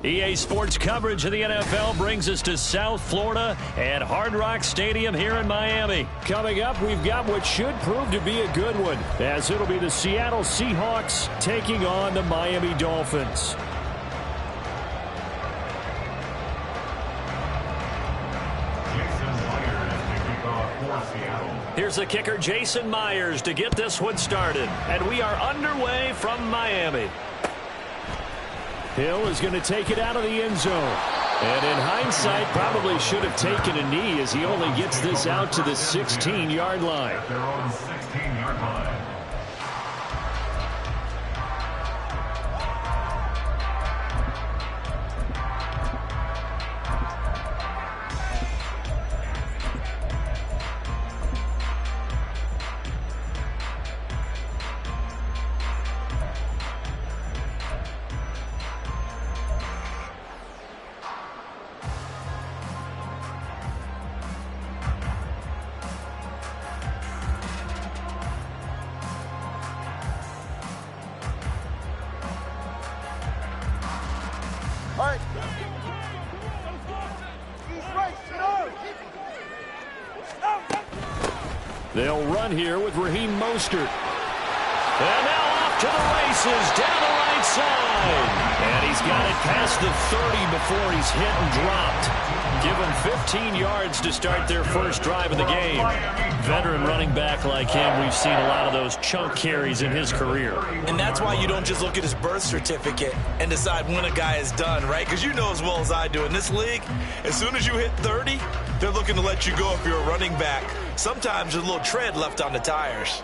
EA Sports coverage of the NFL brings us to South Florida at Hard Rock Stadium here in Miami. Coming up, we've got what should prove to be a good one, as it'll be the Seattle Seahawks taking on the Miami Dolphins. Here's the kicker, Jason Myers, to get this one started. And we are underway from Miami. Hill is going to take it out of the end zone. And in hindsight, probably should have taken a knee as he only gets this out to the 16-yard line. They're on the 16-yard line. They'll run here with Raheem Mostert. And now off to the races down the right side. And he's got it past the 30 before he's hit and dropped. Give him 15 yards to start their first drive of the game. Veteran running back like him, we've seen a lot of those chunk carries in his career. And that's why you don't just look at his birth certificate and decide when a guy is done, right? Because you know as well as I do, in this league, as soon as you hit 30, they're looking to let you go if you're a running back. Sometimes there's a little tread left on the tires.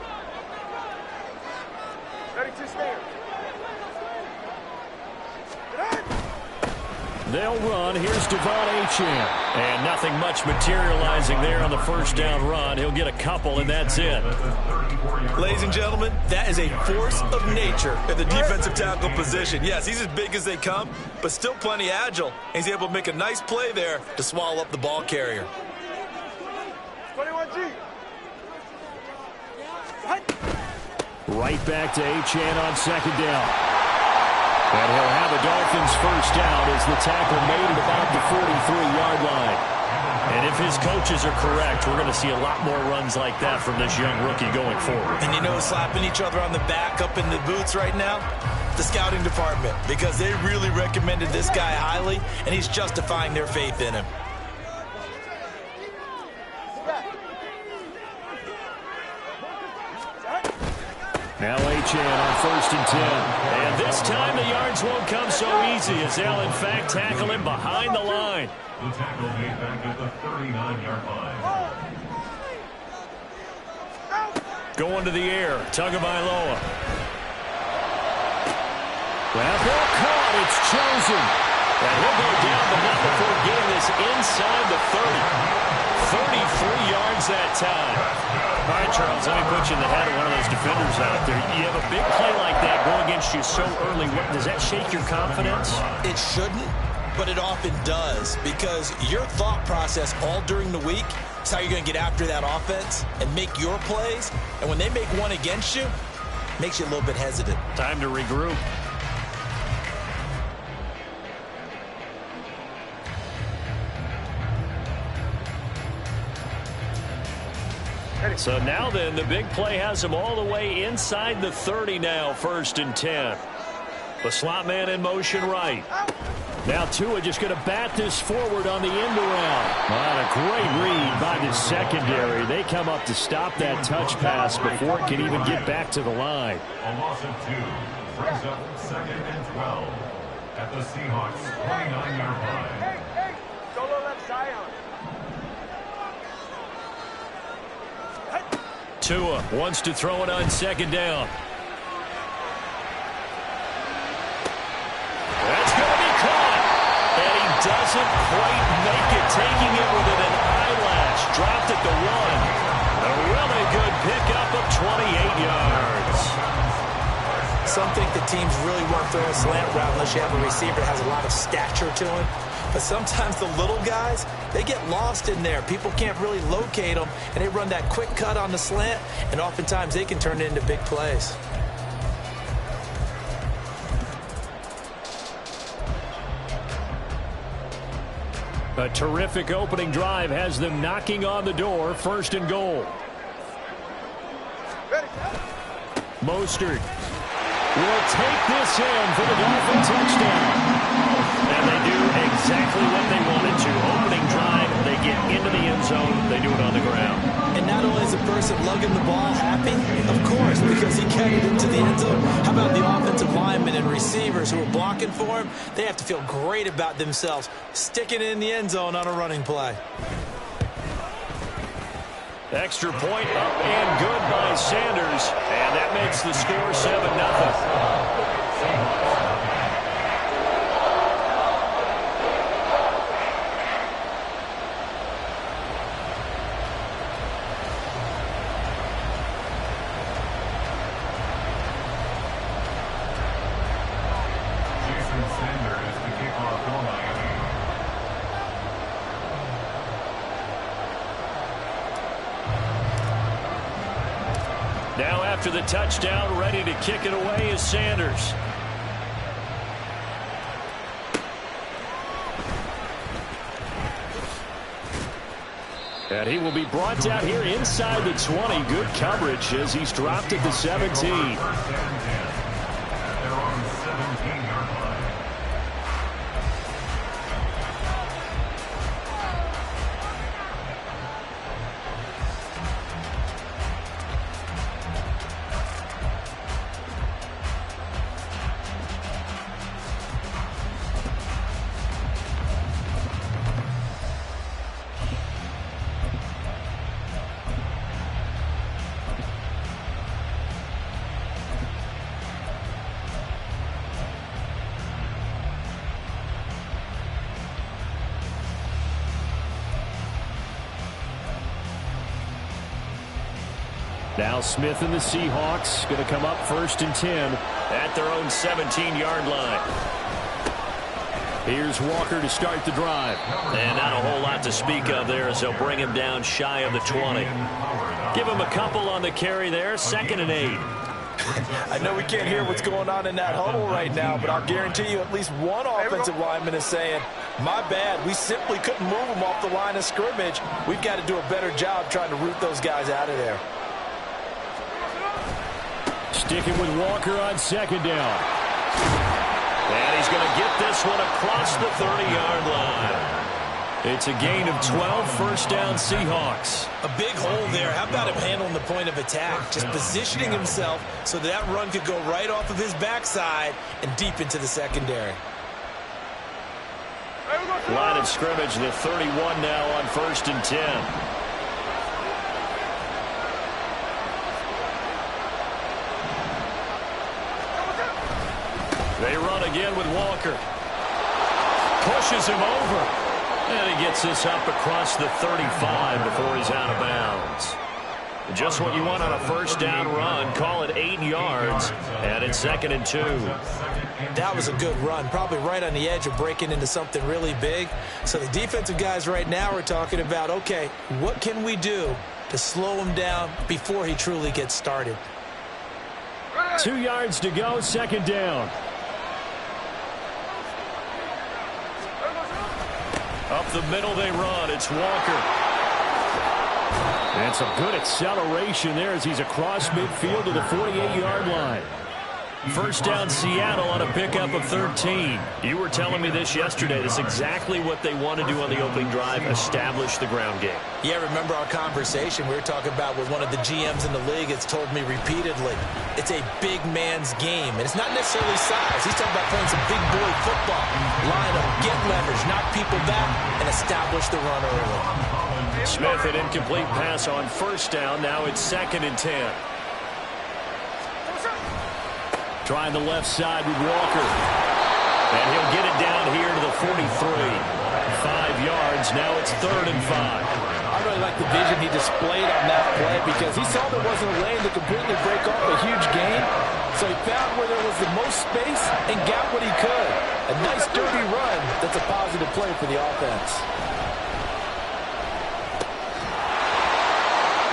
32 stairs. They'll run. Here's Devon Achane. And nothing much materializing there on the first down run. He'll get a couple, and that's it. Ladies and gentlemen, that is a force of nature at the defensive tackle position. Yes, he's as big as they come, but still plenty agile. He's able to make a nice play there to swallow up the ball carrier. 21G. Right back to Achane on second down. And he'll have a Dolphins first down as the tackle made at about the 43-yard line. And if his coaches are correct, we're going to see a lot more runs like that from this young rookie going forward. And you know, slapping each other on the back up in the boots right now? The scouting department, because they really recommended this guy highly, and he's justifying their faith in him. Now Achane on first and 10. And this time the yards won't come so easy as they'll in fact tackle him behind the line. The tackle made back at the 39-yard line. Going to the air, Tagovailoa. Well, ball caught, it's chosen. And he'll go down the net before getting this inside the 30. 33 yards that time. All right, Charles, let me put you in the head of one of those defenders out there. You have a big play like that go against you so early. Does that shake your confidence? It shouldn't, but it often does, because your thought process all during the week is how you're going to get after that offense and make your plays. And when they make one against you, it makes you a little bit hesitant. Time to regroup. So now then, the big play has him all the way inside the 30 now, first and 10. The slot man in motion right. Now Tua just going to bat this forward on the end around. What a great read by the secondary. They come up to stop that touch pass before it can even get back to the line. A loss of 2 brings up second and 12 at the Seahawks 29-yard line. Hey, solo left Zion. Tua wants to throw it on second down. That's going to be caught. And he doesn't quite make it, taking it within an eyelash. Dropped at the 1. A really good pickup of 28 yards. Some think the teams really won't throw a slant route unless you have a receiver that has a lot of stature to him. But sometimes the little guys, they get lost in there. People can't really locate them, and they run that quick cut on the slant, and oftentimes they can turn it into big plays. A terrific opening drive has them knocking on the door. 1st and goal. Mostert will take this in for the Dolphin touchdown. And they do exactly what they wanted to. Opening drive, they get into the end zone. They do it on the ground. And not only is the person lugging the ball happy, of course, because he carried it to the end zone. How about the offensive linemen and receivers who are blocking for him? They have to feel great about themselves, sticking it in the end zone on a running play. Extra point up and good by Sanders. And that makes the score 7-0. Now after the touchdown, ready to kick it away is Sanders. And he will be brought down here inside the 20. Good coverage as he's dropped at the 17. Now Smith and the Seahawks going to come up 1st and 10 at their own 17-yard line. Here's Walker to start the drive. And not a whole lot to speak of there as they'll bring him down shy of the 20. Give him a couple on the carry there. 2nd and 8. I know we can't hear what's going on in that huddle right now, but I'll guarantee you at least one offensive lineman is saying, my bad, we simply couldn't move them off the line of scrimmage. We've got to do a better job trying to root those guys out of there. Sticking with Walker on 2nd down. And he's going to get this one across the 30-yard line. It's a gain of 12, 1st down Seahawks. A big hole there. How about him handling the point of attack? Just positioning himself so that run could go right off of his backside and deep into the secondary. Line of scrimmage, the 31 now on 1st and 10. They run again with Walker. Pushes him over. And he gets this up across the 35 before he's out of bounds. Just what you want on a 1st down run. Call it 8 yards. And it's 2nd and 2. That was a good run. Probably right on the edge of breaking into something really big. So the defensive guys right now are talking about, okay, what can we do to slow him down before he truly gets started? 2 yards to go, 2nd down. Up the middle they run. It's Walker. And some good acceleration there as he's across midfield to the 48-yard line. 1st down Seattle on a pickup of 13. You were telling me this yesterday. That's exactly what they want to do on the opening drive, establish the ground game. Yeah, remember our conversation we were talking about with one of the GMs in the league. It's told me repeatedly, it's a big man's game. And it's not necessarily size. He's talking about playing some big boy football. Line up, get leverage, knock people back, and establish the run early. Smith, an incomplete pass on 1st down. Now it's 2nd and 10. Trying the left side with Walker. And he'll get it down here to the 43. 5 yards. Now it's 3rd and 5. I really like the vision he displayed on that play because he saw there wasn't a lane to completely break off a huge gain. So he found where there was the most space and got what he could. A nice dirty run that's a positive play for the offense.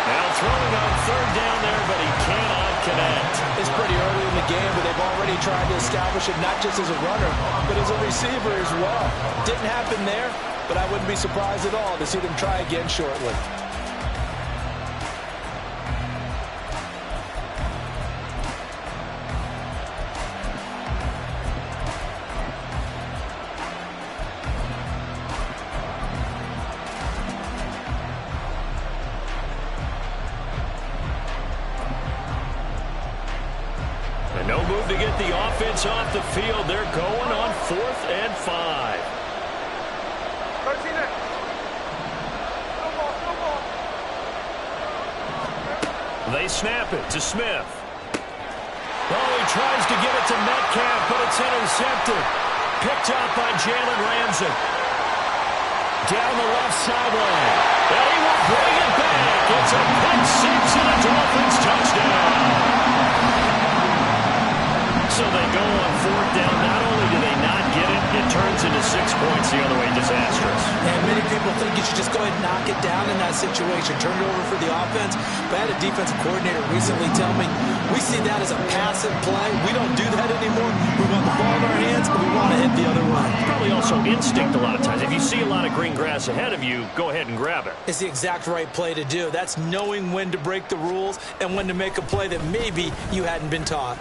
Now throwing on 3rd down there, but he cannot connect. It's pretty early in the game, but they've already tried to establish it not just as a runner, but as a receiver as well. Didn't happen there. but I wouldn't be surprised at all to see them try again shortly. No move to get the offense off the field. They're going on 4th and 5. 13 there. No ball. They snap it to Smith. Oh, he tries to give it to Metcalf, but it's intercepted. Picked up by Jalen Ramsey. Down the left sideline. And he will bring it back. It's a pick six and a Dolphins touchdown. So they go on 4th down. Not only do they not get it, it turns into 6 points the other way. Disastrous. And many people think you should just go ahead and knock it down in that situation. Turn it over for the offense. But I had a defensive coordinator recently tell me, we see that as a passive play. We don't do that anymore. We want the ball in our hands, and we want to hit the other way. Probably also instinct a lot of times. If you see a lot of green grass ahead of you, go ahead and grab it. It's the exact right play to do. That's knowing when to break the rules and when to make a play that maybe you hadn't been taught.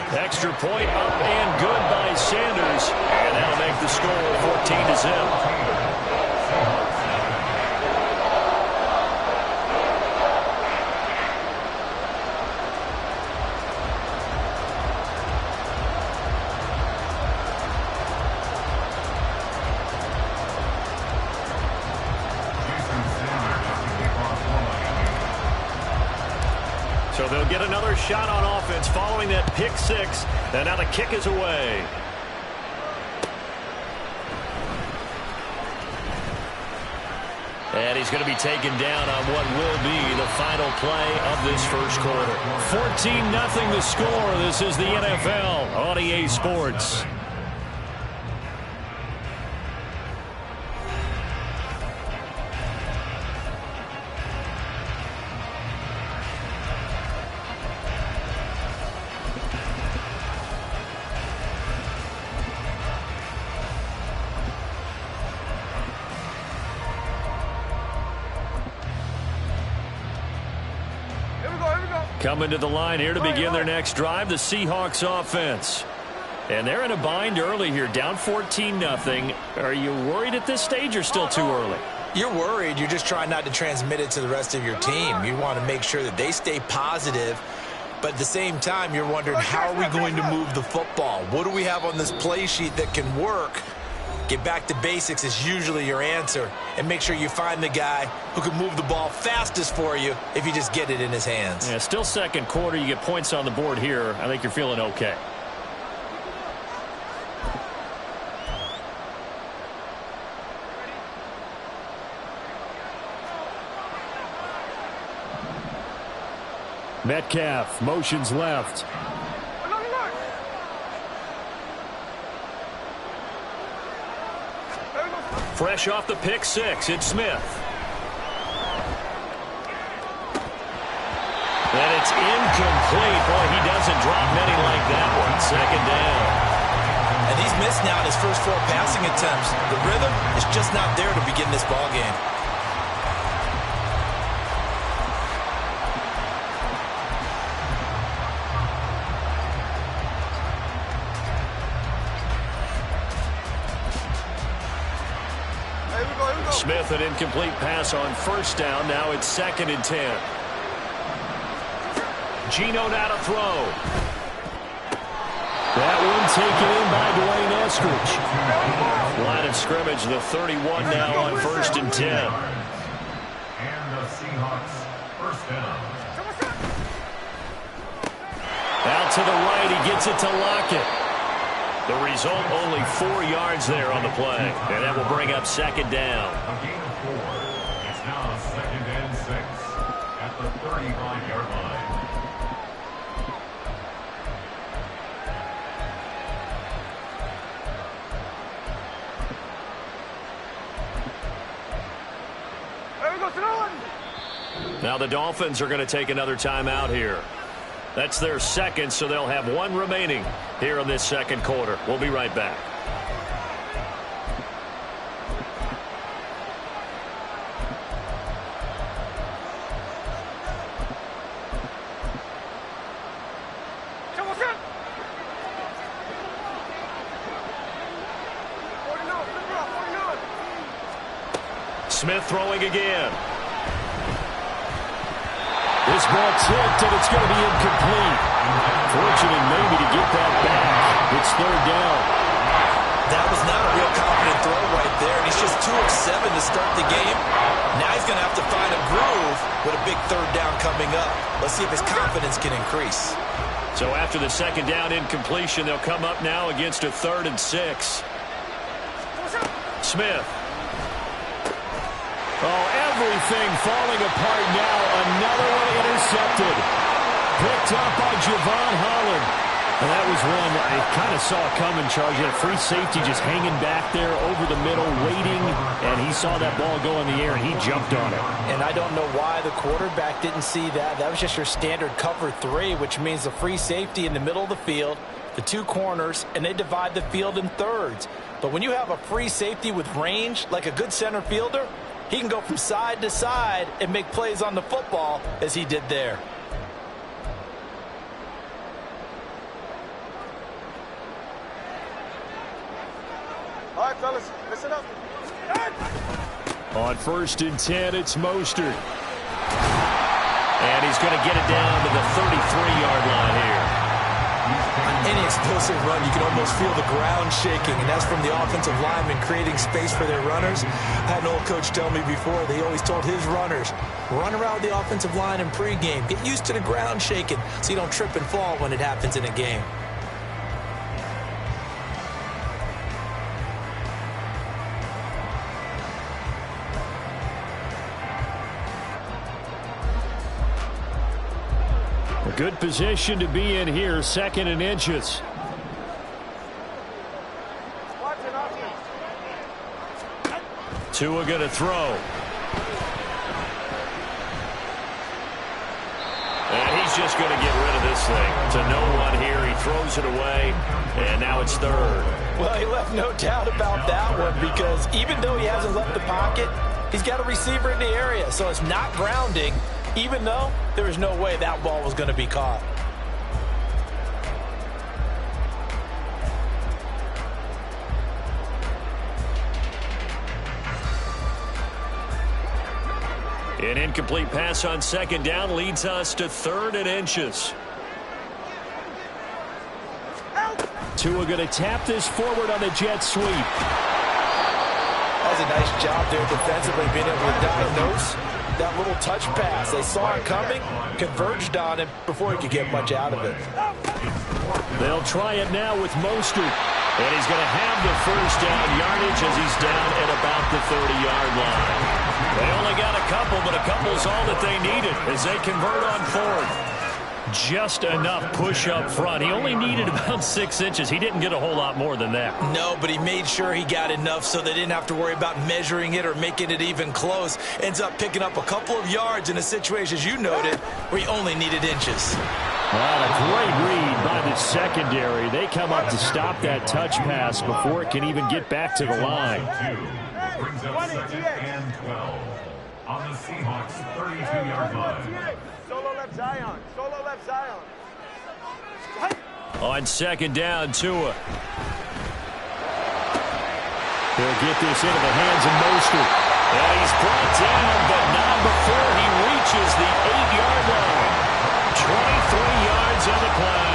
Extra point up and good by Sanders. And that'll make the score 14-0. So they'll get another shot on offense following that pick six. And now the kick is away. And he's going to be taken down on what will be the final play of this first quarter. 14-0 the score. This is the NFL on EA Sports. Coming to the line here to begin their next drive, the Seahawks offense. And they're in a bind early here, down 14-0. Are you worried at this stage or still too early? You're worried. You're just trying not to transmit it to the rest of your team. You want to make sure that they stay positive. But at the same time, you're wondering, how are we going to move the football? What do we have on this play sheet that can work? Get back to basics is usually your answer. And make sure you find the guy who can move the ball fastest for you if you just get it in his hands. Yeah, still second quarter. You get points on the board here. I think you're feeling okay. Metcalf motions left. Fresh off the pick six, it's Smith. And it's incomplete. Boy, he doesn't drop many like that one. Second down. And he's missed now in his first 4 passing attempts. The rhythm is just not there to begin this ball game. Smith, an incomplete pass on first down. Now it's 2nd and 10. Geno now to throw. That one taken in by Dwayne Eskridge. Line of scrimmage, the 31 now on 1st and 10. And the Seahawks first down. Out to the right, he gets it to Lockett. The result, only 4 yards there on the play. And that will bring up 2nd down. A gain of 4. It's now 2nd and 6 at the 35-yard line. Now the Dolphins are going to take another timeout here. That's their second, so they'll have 1 remaining here in this second quarter. We'll be right back. Smith throwing again. This ball tipped, and it's going to be incomplete. Fortunate maybe to get that back. It's third down. That was not a real confident throw right there, and he's just 2 of 7 to start the game. Now he's going to have to find a groove with a big third down coming up. Let's see if his confidence can increase. So after the second down incompletion, they'll come up now against a 3rd and 6. Smith. Oh, everything falling apart now. Another one intercepted. Picked up by Javon Holland. And that was one I kind of saw coming, Charge. He had a free safety just hanging back there over the middle, waiting. And he saw that ball go in the air, and he jumped on it. And I don't know why the quarterback didn't see that. That was just your standard cover 3, which means the free safety in the middle of the field, the 2 corners, and they divide the field in thirds. But when you have a free safety with range, like a good center fielder, he can go from side to side and make plays on the football as he did there. All right, fellas, listen up. On 1st and 10, it's Mostert. And he's going to get it down to the 33-yard line here. On any explosive run, you can almost feel the ground shaking, and that's from the offensive linemen creating space for their runners. I had an old coach tell me before, they always told his runners, run around the offensive line in pregame. Get used to the ground shaking so you don't trip and fall when it happens in a game. Good position to be in here, 2nd and inches. Tua going to throw. And he's just going to get rid of this thing. To no one here, he throws it away, and now it's 3rd. Well, he left no doubt about that one, because even though he hasn't left the pocket, he's got a receiver in the area, so it's not grounding, even though there was no way that ball was going to be caught. An incomplete pass on 2nd down leads us to 3rd and inches. Tua going to tap this forward on the jet sweep. That was a nice job there defensively, being able to diagnose that little touch pass. They saw it coming, converged on him before he could get much out of it. They'll try it now with Mostert. And he's going to have the 1st down yardage as he's down at about the 30-yard line. They only got a couple, but a couple's all that they needed as they convert on 4th. Just enough push up front. He only needed about 6 inches. He didn't get a whole lot more than that. No, but he made sure he got enough so they didn't have to worry about measuring it or making it even close. Ends up picking up a couple of yards in a situation, as you noted, where he only needed inches. Well, a great read by the secondary. They come up to stop that touch pass before it can even get back to the line. Brings up 2nd and 12 on the Seahawks 32-yard line. Solo left Zion. Solo left Zion. On 2nd down, Tua. He'll get this into the hands of Mostert. And he's brought down, but not before he reaches the 8-yard line. 23 yards on the play.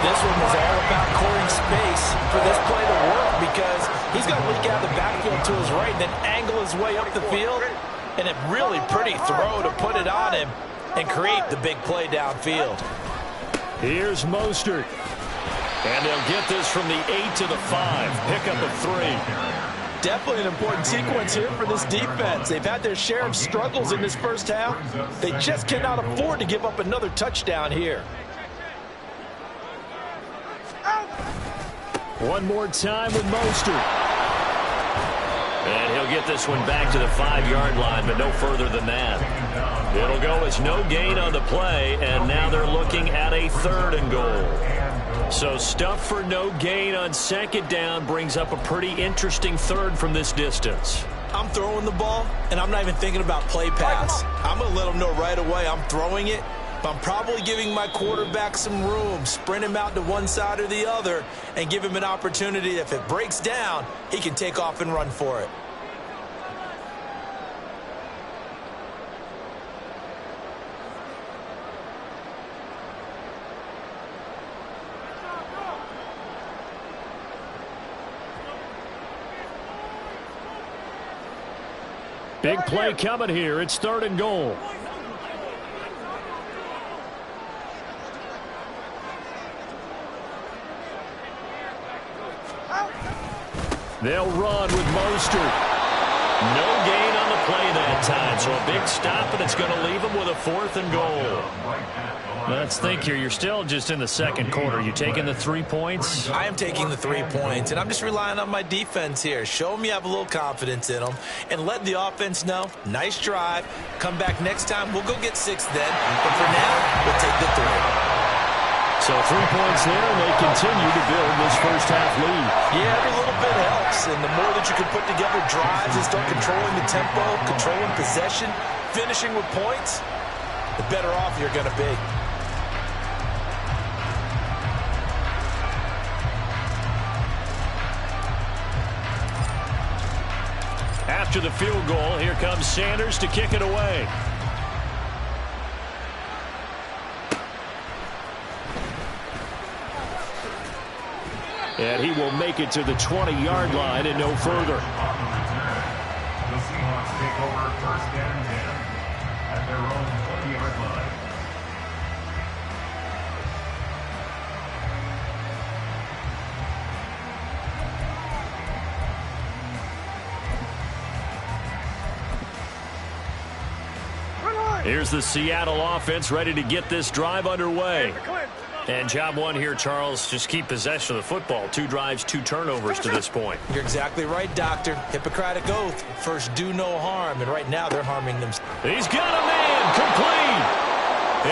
This one was all about clearing space for this play to work, because he's going to leak out the backfield to his right and then angle his way up the field. And a really pretty throw to put it on him and create the big play downfield. Here's Mostert. And they'll get this from the 8 to the 5. Pick up a 3. Definitely an important sequence here for this defense. They've had their share of struggles in this first half. They just cannot afford to give up another touchdown here. One more time with Mostert. And he'll get this one back to the 5-yard line, but no further than that. It'll go as no gain on the play, and now they're looking at a 3rd and goal. So stuff for no gain on 2nd down brings up a pretty interesting 3rd from this distance. I'm throwing the ball, and I'm not even thinking about play pass. I'm going to let them know right away I'm throwing it, but I'm probably giving my quarterback some room, sprint him out to one side or the other, and give him an opportunity. If it breaks down, he can take off and run for it. Big play coming here. It's 3rd and goal. They'll run with Mostert. No gain on the play that time, so a big stop, and it's going to leave them with a 4th and goal. Let's think here. You're still just in the 2nd quarter. You taking the 3 points? I am taking the 3 points, and I'm just relying on my defense here. Show them you have a little confidence in them, and let the offense know, nice drive. Come back next time. We'll go get 6 then, but for now, we'll take the 3. So 3 points there, and they continue to build this first half lead. Yeah, every little bit helps, and the more that you can put together drives and start controlling the tempo, controlling possession, finishing with points, the better off you're going to be. After the field goal, here comes Sanders to kick it away. And he will make it to the 20-yard line and no further. The Seahawks take over 1st and 10 at their own 20-yard line. Here's the Seattle offense ready to get this drive underway. And job one here, Charles, just keep possession of the football. 2 drives, 2 turnovers to this point. You're exactly right, Doctor. Hippocratic oath. First, do no harm. And right now, they're harming themselves. He's got a man complete.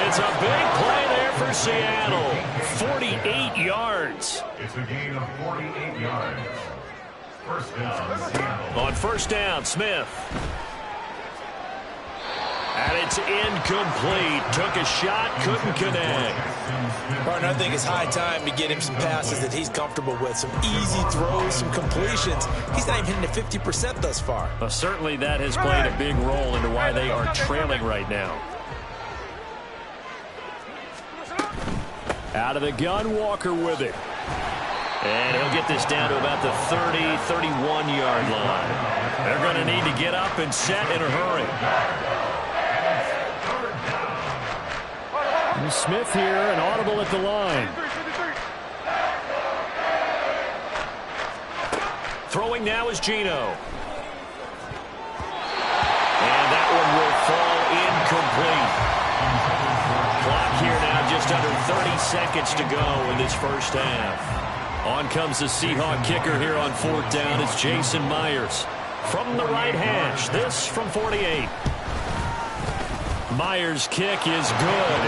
It's a big play there for Seattle. 48 yards. It's a gain of 48 yards. 1st down, Seattle. On 1st down, Smith. And it's incomplete. Took a shot, couldn't connect. Partner, I think it's high time to get him some passes that he's comfortable with. Some easy throws, some completions. He's not even hitting the 50% thus far. Well, certainly that has played a big role into why they are trailing right now. Out of the gun, Walker with it. And he'll get this down to about the 30, 31-yard line. They're going to need to get up and set in a hurry. Smith here, an audible at the line. Throwing now is Geno. And that one will fall incomplete. Clock here now, just under 30 seconds to go in this first half. On comes the Seahawk kicker here on 4th down. It's Jason Myers from the right hash. This from 48. Myers' kick is good.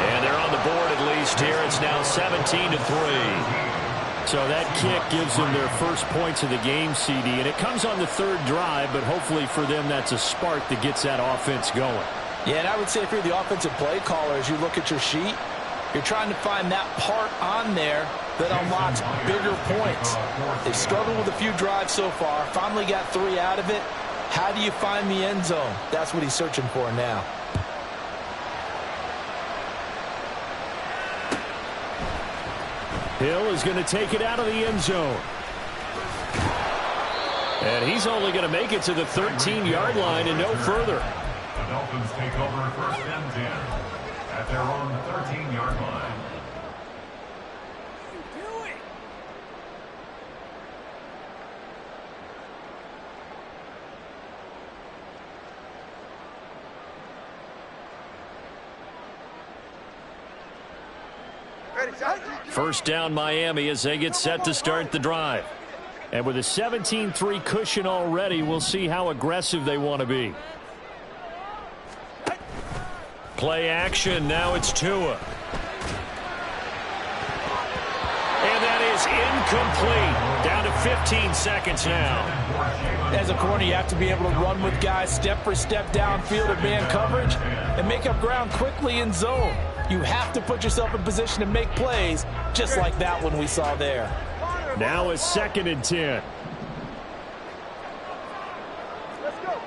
And they're on the board at least here. It's now 17-3. So that kick gives them their first points of the game, CD. And it comes on the 3rd drive, but hopefully for them that's a spark that gets that offense going. Yeah, and I would say if you're the offensive play caller, as you look at your sheet, you're trying to find that part on there that unlocks bigger points. They've struggled with a few drives so far, finally got 3 out of it. How do you find the end zone? That's what he's searching for now. Hill is going to take it out of the end zone. And he's only going to make it to the 13-yard line and no further. The Dolphins take over 1st and 10 at their own 13-yard line. First down, Miami, as they get set to start the drive. And with a 17-3 cushion already, we'll see how aggressive they want to be. Play action. Now it's Tua. And that is incomplete. Down to 15 seconds now. As a corner, you have to be able to run with guys step for step downfield at man coverage and make up ground quickly in zone. You have to put yourself in position to make plays, just like that one we saw there. Now it's 2nd and 10. Let's go.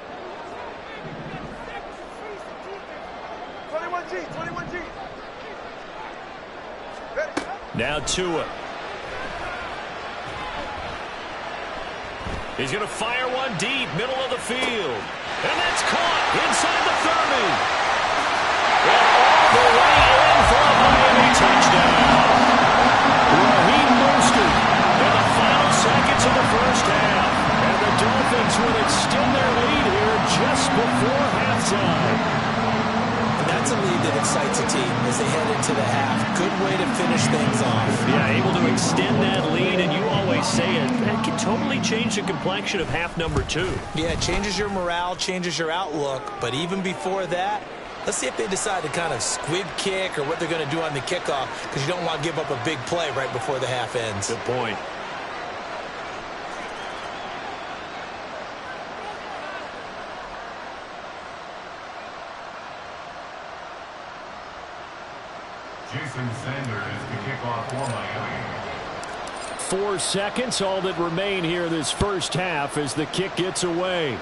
21G, 21G. Ready. Now Tua. He's going to fire one deep, middle of the field. And that's caught inside the 30. And all the way in for a Miami touchdown. Raheem Mostert in the final seconds of the first half. And the Dolphins will extend their lead here just before halftime. That's a lead that excites a team as they head into the half. Good way to finish things off. Yeah, able to extend that lead, and you always say it. That can totally change the complexion of half number 2. Yeah, it changes your morale, changes your outlook. But even before that, let's see if they decide to kind of squib kick or what they're going to do on the kickoff, because you don't want to give up a big play right before the half ends. Good point. Jason Sanders to kick off for Miami. 4 seconds, all that remain here this first half as the kick gets away.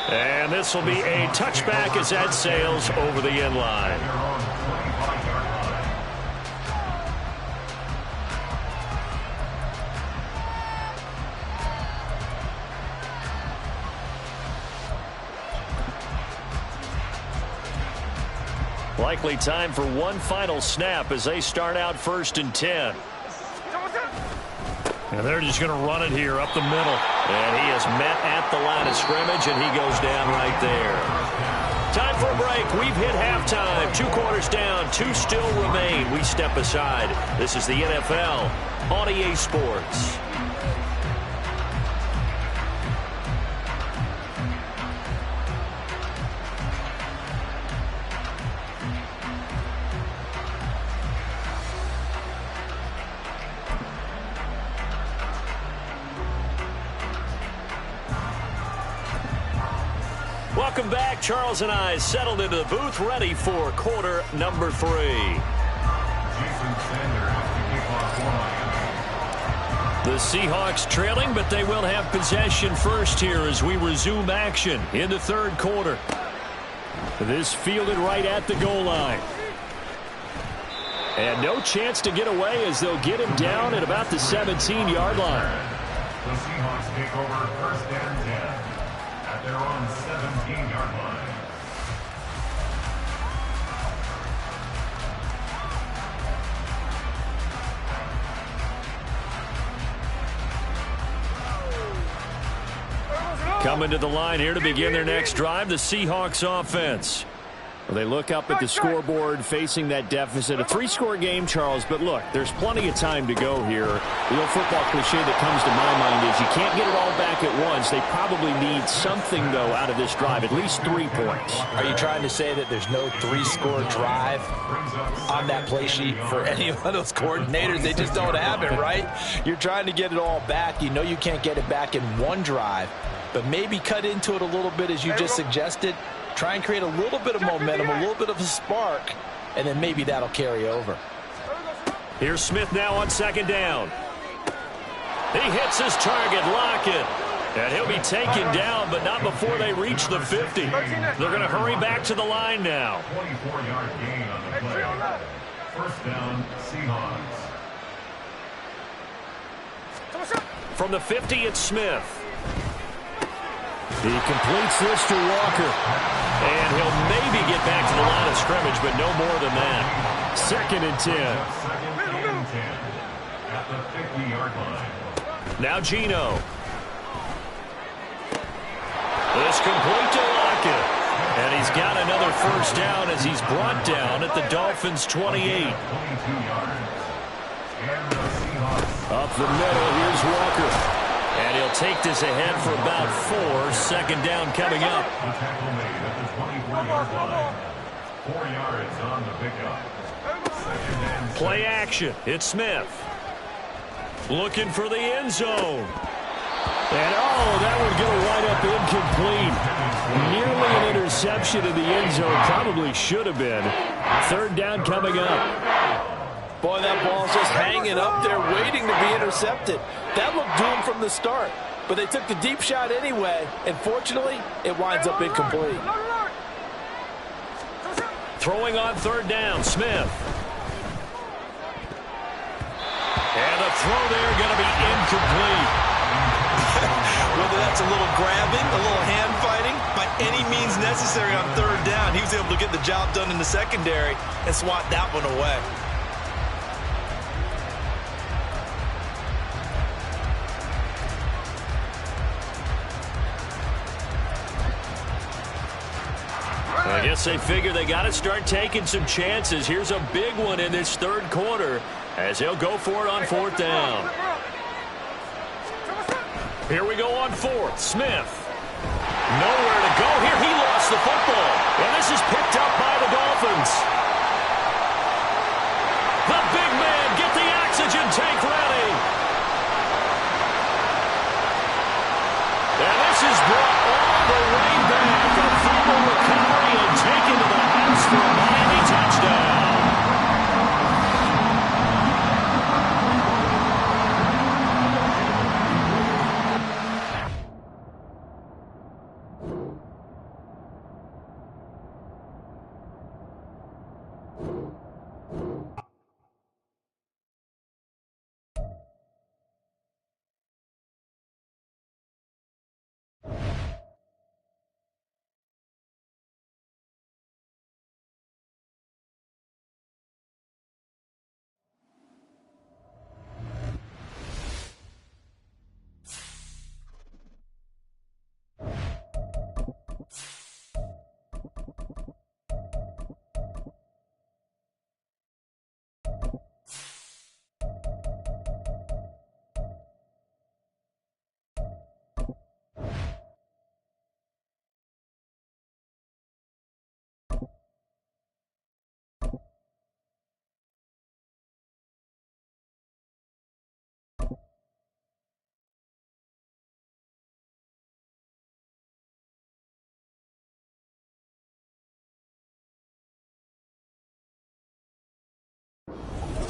And this will be a touchback as that sails over the end line. They're on the 25-yard line. Likely time for one final snap as they start out 1st and 10. And they're just going to run it here up the middle. And he is met at the line of scrimmage, and he goes down right there. Time for a break. We've hit halftime. 2 quarters down, 2 still remain. We step aside. This is the NFL on EA Sports. Welcome back. Charles and I settled into the booth, ready for quarter number 3. Jason Sanders to kick off for Miami. The Seahawks trailing, but they will have possession first here as we resume action in the 3rd quarter. This fielded right at the goal line. And no chance to get away as they'll get him down at about the 17-yard line. The Seahawks take over 1st and 10 at their own 17-yard line. Coming to the line here to begin their next drive, the Seahawks offense. Well, they look up at the scoreboard facing that deficit. A 3-score game, Charles, but look, there's plenty of time to go here. The old football cliche that comes to my mind is you can't get it all back at once. They probably need something, though, out of this drive, at least 3 points. Are you trying to say that there's no 3-score drive on that play sheet for any of those coordinators? They just don't have it, right? You're trying to get it all back. You know you can't get it back in one drive, but maybe cut into it a little bit as you just suggested. Try and create a little bit of momentum, a little bit of a spark, and then maybe that'll carry over. Here's Smith now on 2nd down. He hits his target, Lockett. And he'll be taken down, but not before they reach the 50. They're going to hurry back to the line now. 24-yard gain on the play. 1st down, Seahawks. From the 50, it's Smith. He completes this to Walker. And he'll maybe get back to the line of scrimmage, but no more than that. 2nd and 10. 2nd and 10 at the 50-yard line. Now Geno. This complete to Lockett. And he's got another 1st down as he's brought down at the Dolphins' 28. 22 yards. And the Seahawks. Up the middle, here's Walker. And he'll take this ahead for about 4. 2nd down coming up. The tackle made at the 24-yard line. 4 yards on the pickup. 2nd and 6. Play action. It's Smith. Looking for the end zone. And, that one's going to wind up incomplete. Nearly an interception in the end zone. Probably should have been. 3rd down coming up. Boy, that ball's just hanging up there waiting to be intercepted. That looked doomed from the start. But they took the deep shot anyway. And fortunately, it winds up incomplete. Throwing on 3rd down, Smith. And the throw there going to be incomplete. Whether that's a little grabbing, a little hand fighting, by any means necessary on third down, he was able to get the job done in the secondary and swat that one away. I guess they figure they got to start taking some chances. Here's a big one in this third quarter as they'll go for it on fourth down. Here we go on fourth. Smith. Nowhere to go here. He lost the football. And this is picked up by the Dolphins. The big man, get the oxygen tank ready. And this is brought all the way back. A fumble recovery and taken to the house for a Miami touchdown.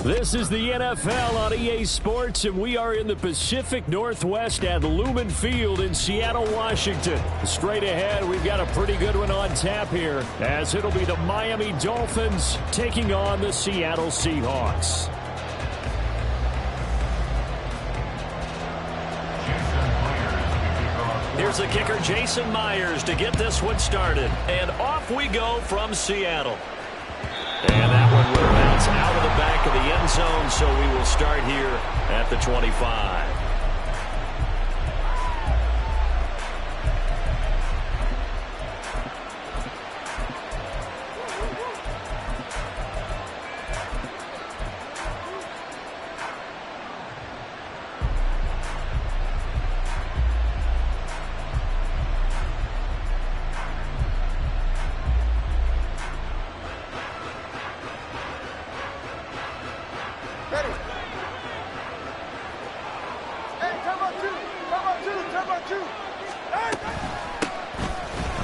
This is the NFL on EA Sports, and we are in the Pacific Northwest at Lumen Field in Seattle, Washington. Straight ahead, we've got a pretty good one on tap here, as it'll be the Miami Dolphins taking on the Seattle Seahawks. Here's the kicker, Jason Myers, to get this one started. And off we go from Seattle. And that one will bounce out of the back of the end zone, so we will start here at the 25.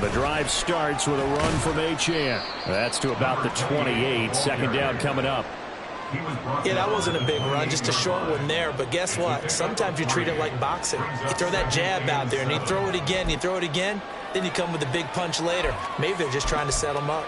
The drive starts with a run from Achane. That's to about the 28. Second down coming up. Yeah, that wasn't a big run, just a short one there. But guess what? Sometimes you treat it like boxing. You throw that jab out there, and you throw it again, you throw it again, then you come with a big punch later. Maybe they're just trying to set them up.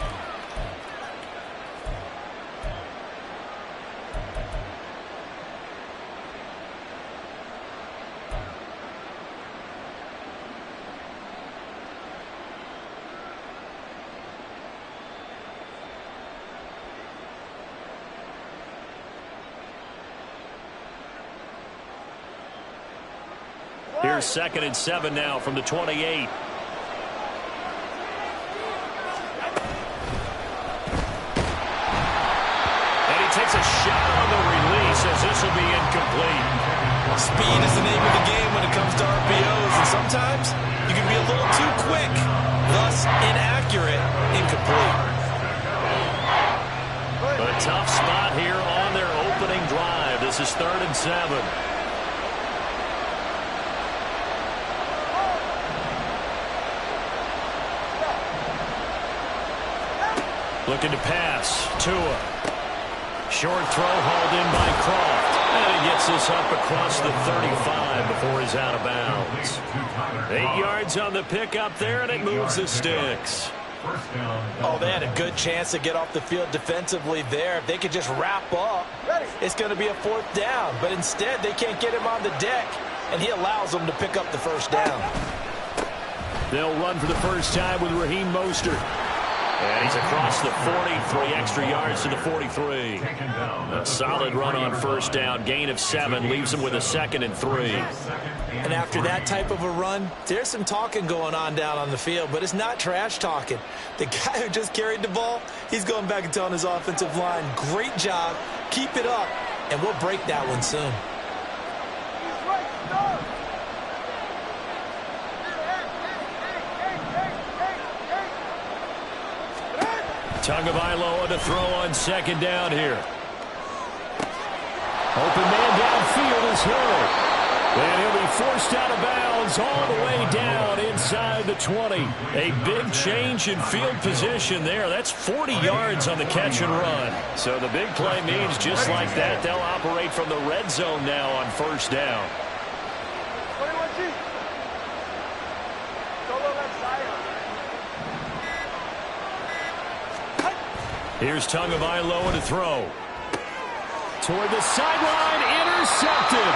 Here's 2nd and 7 now from the 28. And he takes a shot on the release as this will be incomplete. Speed is the name of the game when it comes to RPOs, and sometimes you can be a little too quick, thus inaccurate, incomplete. A tough spot here on their opening drive. This is 3rd and 7. Looking to pass. Tua. Short throw hauled in by Croft. And he gets this up across the 35 before he's out of bounds. 8 yards on the pickup there, and it moves the sticks. Oh, they had a good chance to get off the field defensively there. If they could just wrap up, it's going to be a 4th down. But instead, they can't get him on the deck. and he allows them to pick up the first down. They'll run for the first time with Raheem Mostert. And he's across the 40, 3 extra yards to the 43. A solid run on first down, gain of 7, leaves him with a 2nd and 3. And after that type of a run, there's some talking going on down on the field, but it's not trash talking. The guy who just carried the ball, he's going back and telling his offensive line, great job, keep it up, and we'll break that one soon. Tagovailoa to throw on 2nd down here. Open man downfield is Hill. And he'll be forced out of bounds all the way down inside the 20. A big change in field position there. That's 40 yards on the catch and run. So the big play means just like that, they'll operate from the red zone now on first down. Here's Tagovailoa to throw. Toward the sideline, intercepted.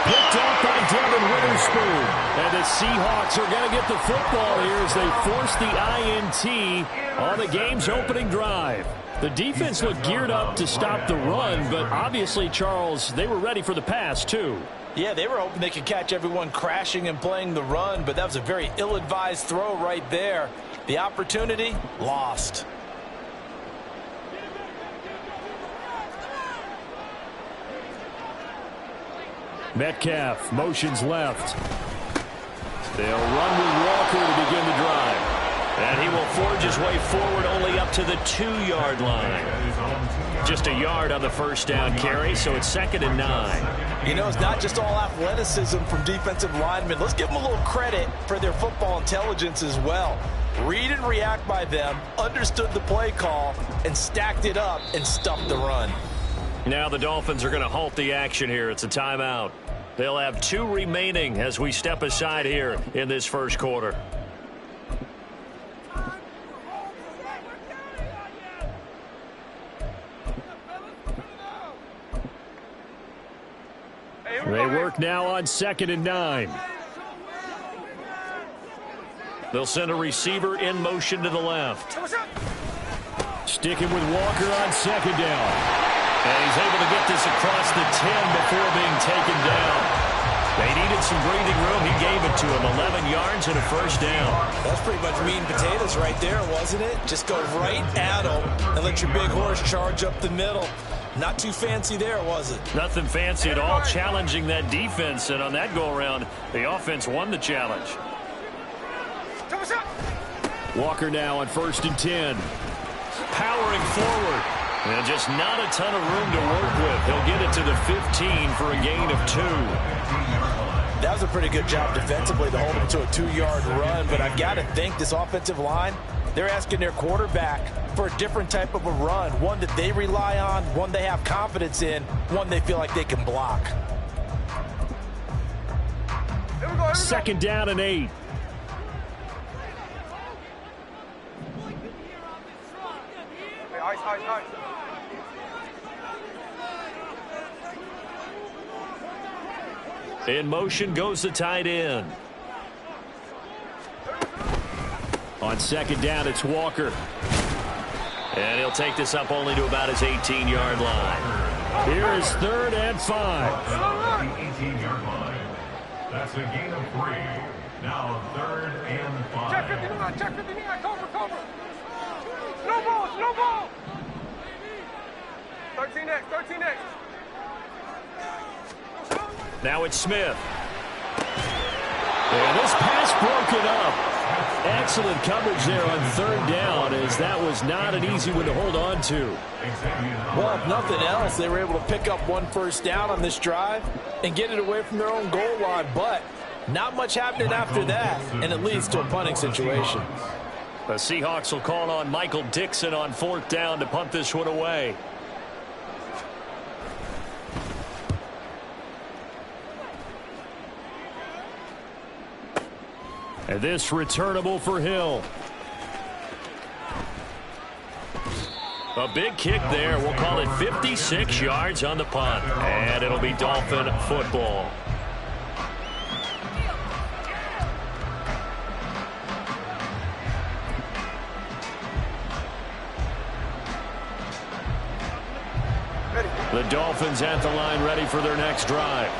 Picked up by Devin Witherspoon. And the Seahawks are going to get the football here as they force the INT on the game's opening drive. The defense looked geared up to stop the run, but obviously, Charles, they were ready for the pass, too. Yeah, they were hoping they could catch everyone crashing and playing the run, but that was a very ill-advised throw right there. The opportunity, lost. Metcalf motions left. They'll run with Walker to begin the drive. And he will forge his way forward only up to the 2-yard line. Just a yard on the first down carry, so it's 2nd and 9. You know, it's not just all athleticism from defensive linemen. Let's give them a little credit for their football intelligence as well. Read and react by them, understood the play call, and stacked it up and stuffed the run. Now the Dolphins are going to halt the action here. It's a timeout. They'll have 2 remaining as we step aside here in this first quarter. They work now on 2nd and 9. They'll send a receiver in motion to the left. Sticking with Walker on 2nd down. And he's able to get this across the 10 before being taken down. They needed some breathing room. He gave it to him. 11 yards and a first down. That's pretty much meat and potatoes right there, wasn't it? Just go right at him and let your big horse charge up the middle. Not too fancy there, was it? Nothing fancy at all, challenging that defense. And on that go-around, the offense won the challenge. Walker now on 1st and 10. Powering forward. And just not a ton of room to work with. He'll get it to the 15 for a gain of 2. That was a pretty good job defensively to hold him to a 2-yard run, but I've got to think this offensive line, they're asking their quarterback for a different type of a run, one that they rely on, one they have confidence in, one they feel like they can block. 2nd down and 8. In motion goes the tight end. On 2nd down, it's Walker. And he'll take this up only to about his 18-yard line. Here is 3rd and 5. The 18-yard line. That's a gain of 3. Now 3rd and 5. Check 59, check 59, cover. No ball. 13X. Now it's Smith. And this pass broken up. Excellent coverage there on 3rd down, as that was not an easy one to hold on to. Well, if nothing else, they were able to pick up 1 first down on this drive and get it away from their own goal line, but not much happening after that, and it leads to a punting situation. The Seahawks will call on Michael Dixon on 4th down to punt this one away. And this returnable for Hill. A big kick there. We'll call it 56 yards on the punt. And it'll be Dolphin football. The Dolphins at the line ready for their next drive.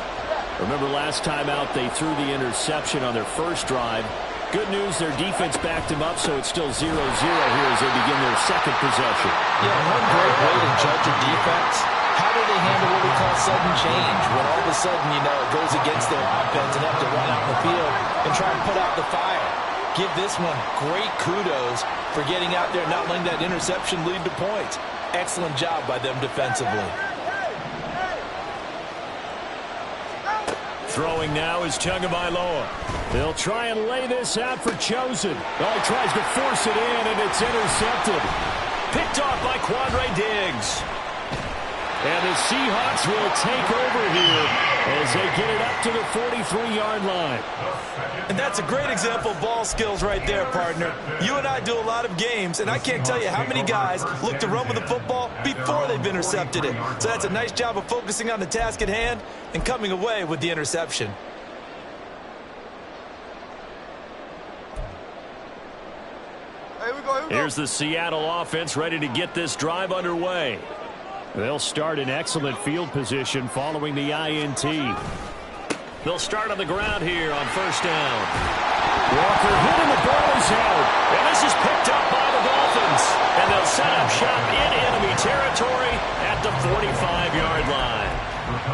Remember last time out they threw the interception on their first drive. Good news, their defense backed him up, so it's still 0-0 here as they begin their second possession. Yeah, one great way to judge a defense. How do they handle what we call sudden change? When all of a sudden, you know, it goes against their offense and have to run out in the field and try and put out the fire. Give this one great kudos for getting out there and not letting that interception lead to points. Excellent job by them defensively. Throwing now is Tagovailoa. They'll try and lay this out for Chosen. Oh, he tries to force it in, and it's intercepted. Picked off by Quandre Diggs. And the Seahawks will take over here as they get it up to the 43-yard line. And that's a great example of ball skills right there, partner. You and I do a lot of games, and I can't tell you how many guys look to run with the football before they've intercepted it. So that's a nice job of focusing on the task at hand and coming away with the interception. Here's the Seattle offense ready to get this drive underway. They'll start in excellent field position following the INT. They'll start on the ground here on first down. Walker hitting the ball is out. And this is picked up by the Dolphins. And they'll set up shop in enemy territory at the 45-yard line.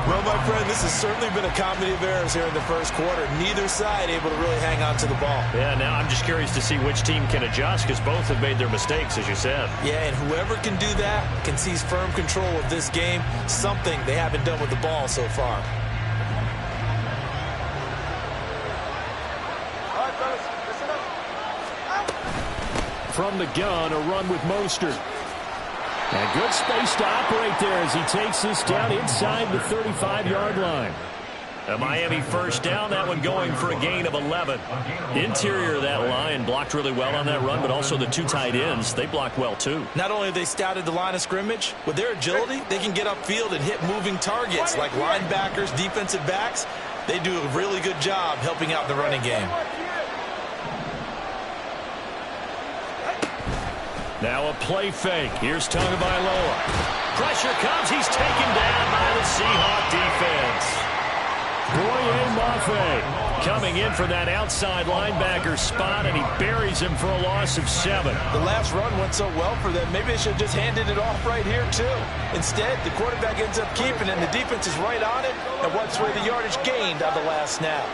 Well, my friend, this has certainly been a comedy of errors here in the first quarter. Neither side able to really hang on to the ball. Yeah, now I'm just curious to see which team can adjust because both have made their mistakes, as you said. Yeah, and whoever can do that can seize firm control of this game, something they haven't done with the ball so far. From the gun, a run with Mostert. And good space to operate there as he takes this down inside the 35-yard line. A Miami first down, that one going for a gain of 11. Interior of that line blocked really well on that run, but also the two tight ends, they blocked well too. Not only have they scouted the line of scrimmage, with their agility, they can get upfield and hit moving targets like linebackers, defensive backs. They do a really good job helping out the running game. Now a play fake. Here's Tagovailoa. Pressure comes. He's taken down by the Seahawk defense. Boye Mafe coming in for that outside linebacker spot, and he buries him for a loss of 7. The last run went so well for them. Maybe they should have just handed it off right here, too. Instead, the quarterback ends up keeping it, and the defense is right on it and wipes away the yardage gained on the last snap.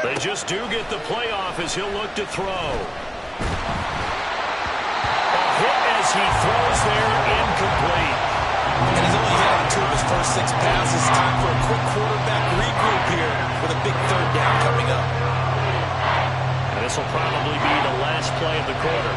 They just do get the playoff as he'll look to throw. A hit as he throws there, incomplete. And he's only hit on 2 of his first 6 passes. Time for a quick quarterback regroup here with a big third down coming up. And this will probably be the last play of the quarter.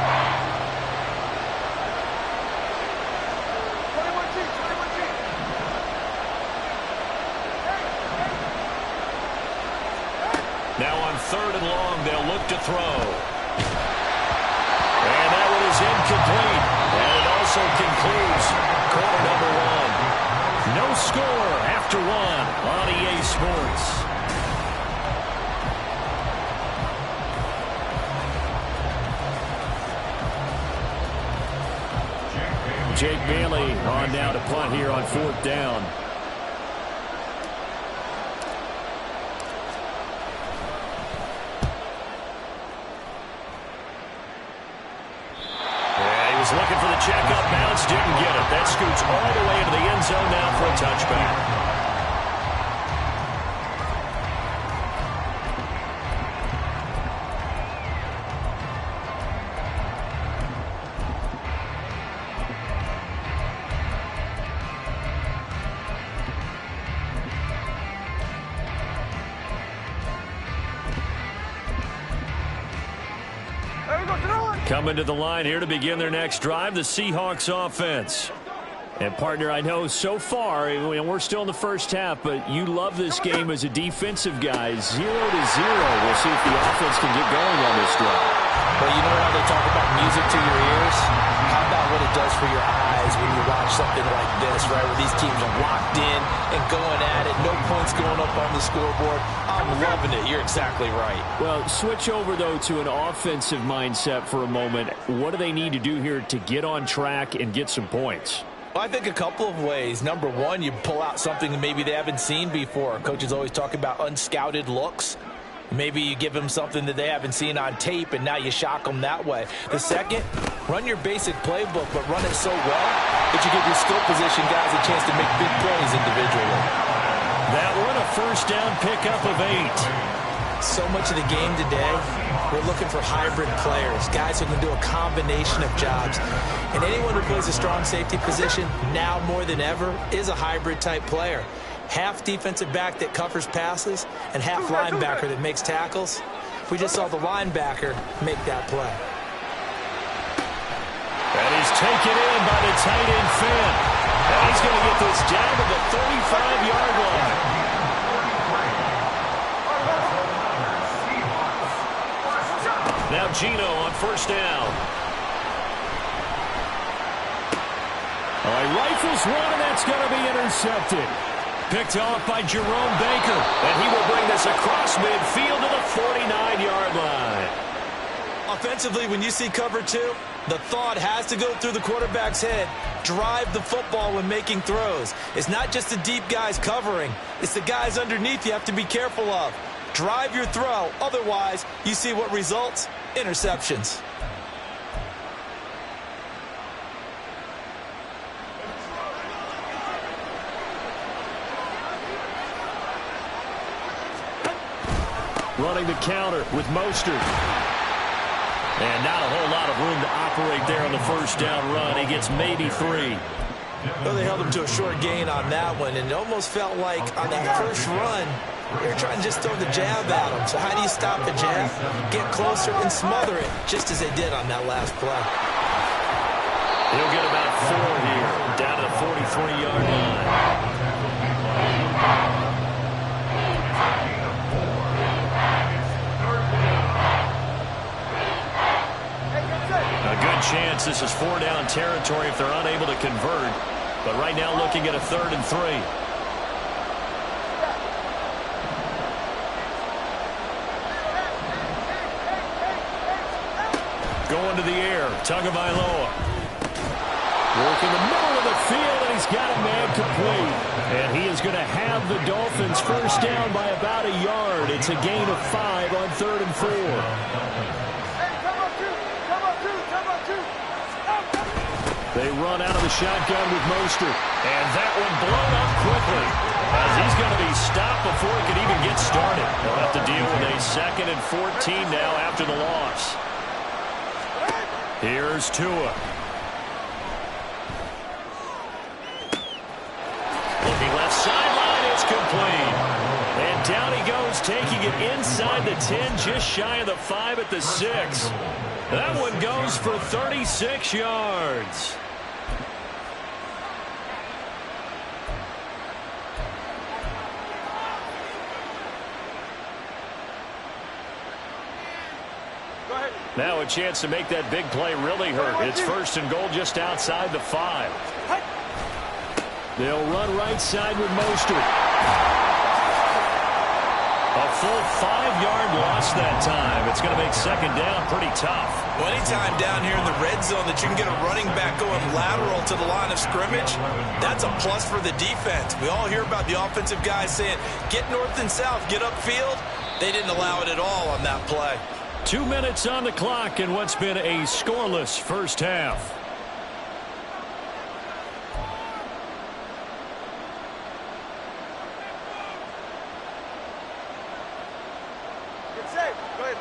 Now on 3rd and long, they'll look to throw. And that one is incomplete. And it also concludes quarter number 1. No score after 1 on EA Sports. Jake Bailey on now to punt here on 4th down. Looking for the checkup bounce, didn't get it. That scoots all the way into the end zone now for a touchback. Coming to the line here to begin their next drive, the Seahawks offense. And, partner, I know so far, we're still in the first half, but you love this game as a defensive guy. 0-0. We'll see if the offense can get going on this drive. Well, you know how they talk about music to your ears? How about what it does for your eyes is when you watch something like this, right, where these teams are locked in and going at it, no points going up on the scoreboard. I'm loving it. You're exactly right. Well, switch over, though, to an offensive mindset for a moment. What do they need to do here to get on track and get some points? Well, I think a couple of ways. Number one, you pull out something that maybe they haven't seen before. Coaches always talk about unscouted looks. Maybe you give them something that they haven't seen on tape, and now you shock them that way. The second, run your basic playbook, but run it so well that you give your skill position guys a chance to make big plays individually. That one, a first down pickup of 8. So much of the game today, we're looking for hybrid players, guys who can do a combination of jobs. And anyone who plays a strong safety position, now more than ever, is a hybrid-type player. Half defensive back that covers passes and half linebacker that makes tackles. We just saw the linebacker make that play. And he's taken in by the tight end Finn. And he's going to get this down to the 35-yard line. Now Gino on first down. All right, rifles one, and that's going to be intercepted. Picked off by Jerome Baker, and he will bring this across midfield to the 49-yard line. Offensively, when you see cover 2, the thought has to go through the quarterback's head. Drive the football when making throws. It's not just the deep guys covering. It's the guys underneath you have to be careful of. Drive your throw. Otherwise, you see what results? Interceptions. Running the counter with Mostert. And not a whole lot of room to operate there on the first down run. He gets maybe 3. Well, they held him to a short gain on that one, and it almost felt like on that first run, they were trying to just throw the jab at him. So how do you stop the jab? Get closer and smother it, just as they did on that last play. He'll get about 4 here, down to the 43-yard line. A good chance this is 4-down territory if they're unable to convert. But right now looking at a 3rd and 3. Going to the air, Tagovailoa. Work in the middle of the field, and he's got a man complete. And he is going to have the Dolphins first down by about a yard. It's a gain of 5 on 3rd and 4. They run out of the shotgun with Mostert. And that one blown up quickly, as he's going to be stopped before he can even get started. They'll have to deal with a 2nd and 14 now after the loss. Here's Tua. Looking left sideline, it's complete. And down he goes, taking it inside the 10, just shy of the 5 at the 6. That one goes for 36 yards. Now a chance to make that big play really hurt. It's 1st and goal just outside the 5. They'll run right side with Mostert. A full 5-yard loss that time. It's going to make 2nd down pretty tough. Well, anytime down here in the red zone that you can get a running back going lateral to the line of scrimmage, that's a plus for the defense. We all hear about the offensive guys saying, get north and south, get upfield. They didn't allow it at all on that play. 2 minutes on the clock in what's been a scoreless first half. Go ahead.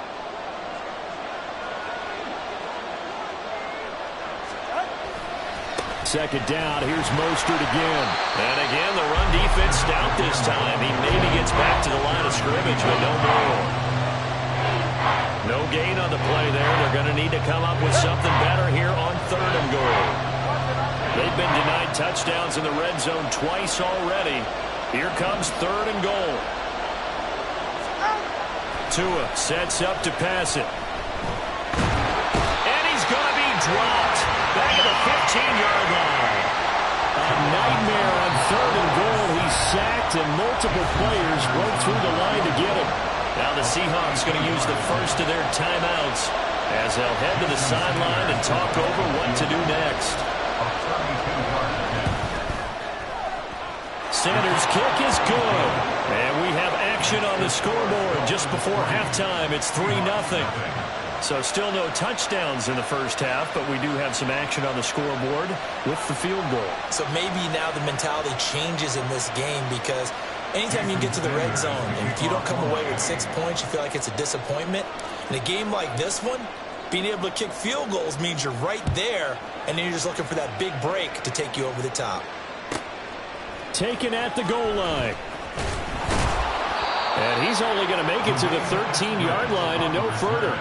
2nd down, here's Mostert again. And again, the run defense stout this time. He maybe gets back to the line of scrimmage, but no more. No gain on the play there. They're going to need to come up with something better here on 3rd and goal. They've been denied touchdowns in the red zone twice already. Here comes 3rd and goal. Tua sets up to pass it. And he's going to be dropped. Back at the 15-yard line. A nightmare on 3rd and goal. He's sacked, and multiple players broke through the line to get him. Now the Seahawks going to use the first of their timeouts as they'll head to the sideline and talk over what to do next. Sanders' kick is good. And we have action on the scoreboard just before halftime. It's 3-0. So still no touchdowns in the first half, but we do have some action on the scoreboard with the field goal. So maybe now the mentality changes in this game, because anytime you get to the red zone, and if you don't come away with 6 points, you feel like it's a disappointment. In a game like this one, being able to kick field goals means you're right there, and then you're just looking for that big break to take you over the top. Taken at the goal line. And he's only going to make it to the 13-yard line and no further.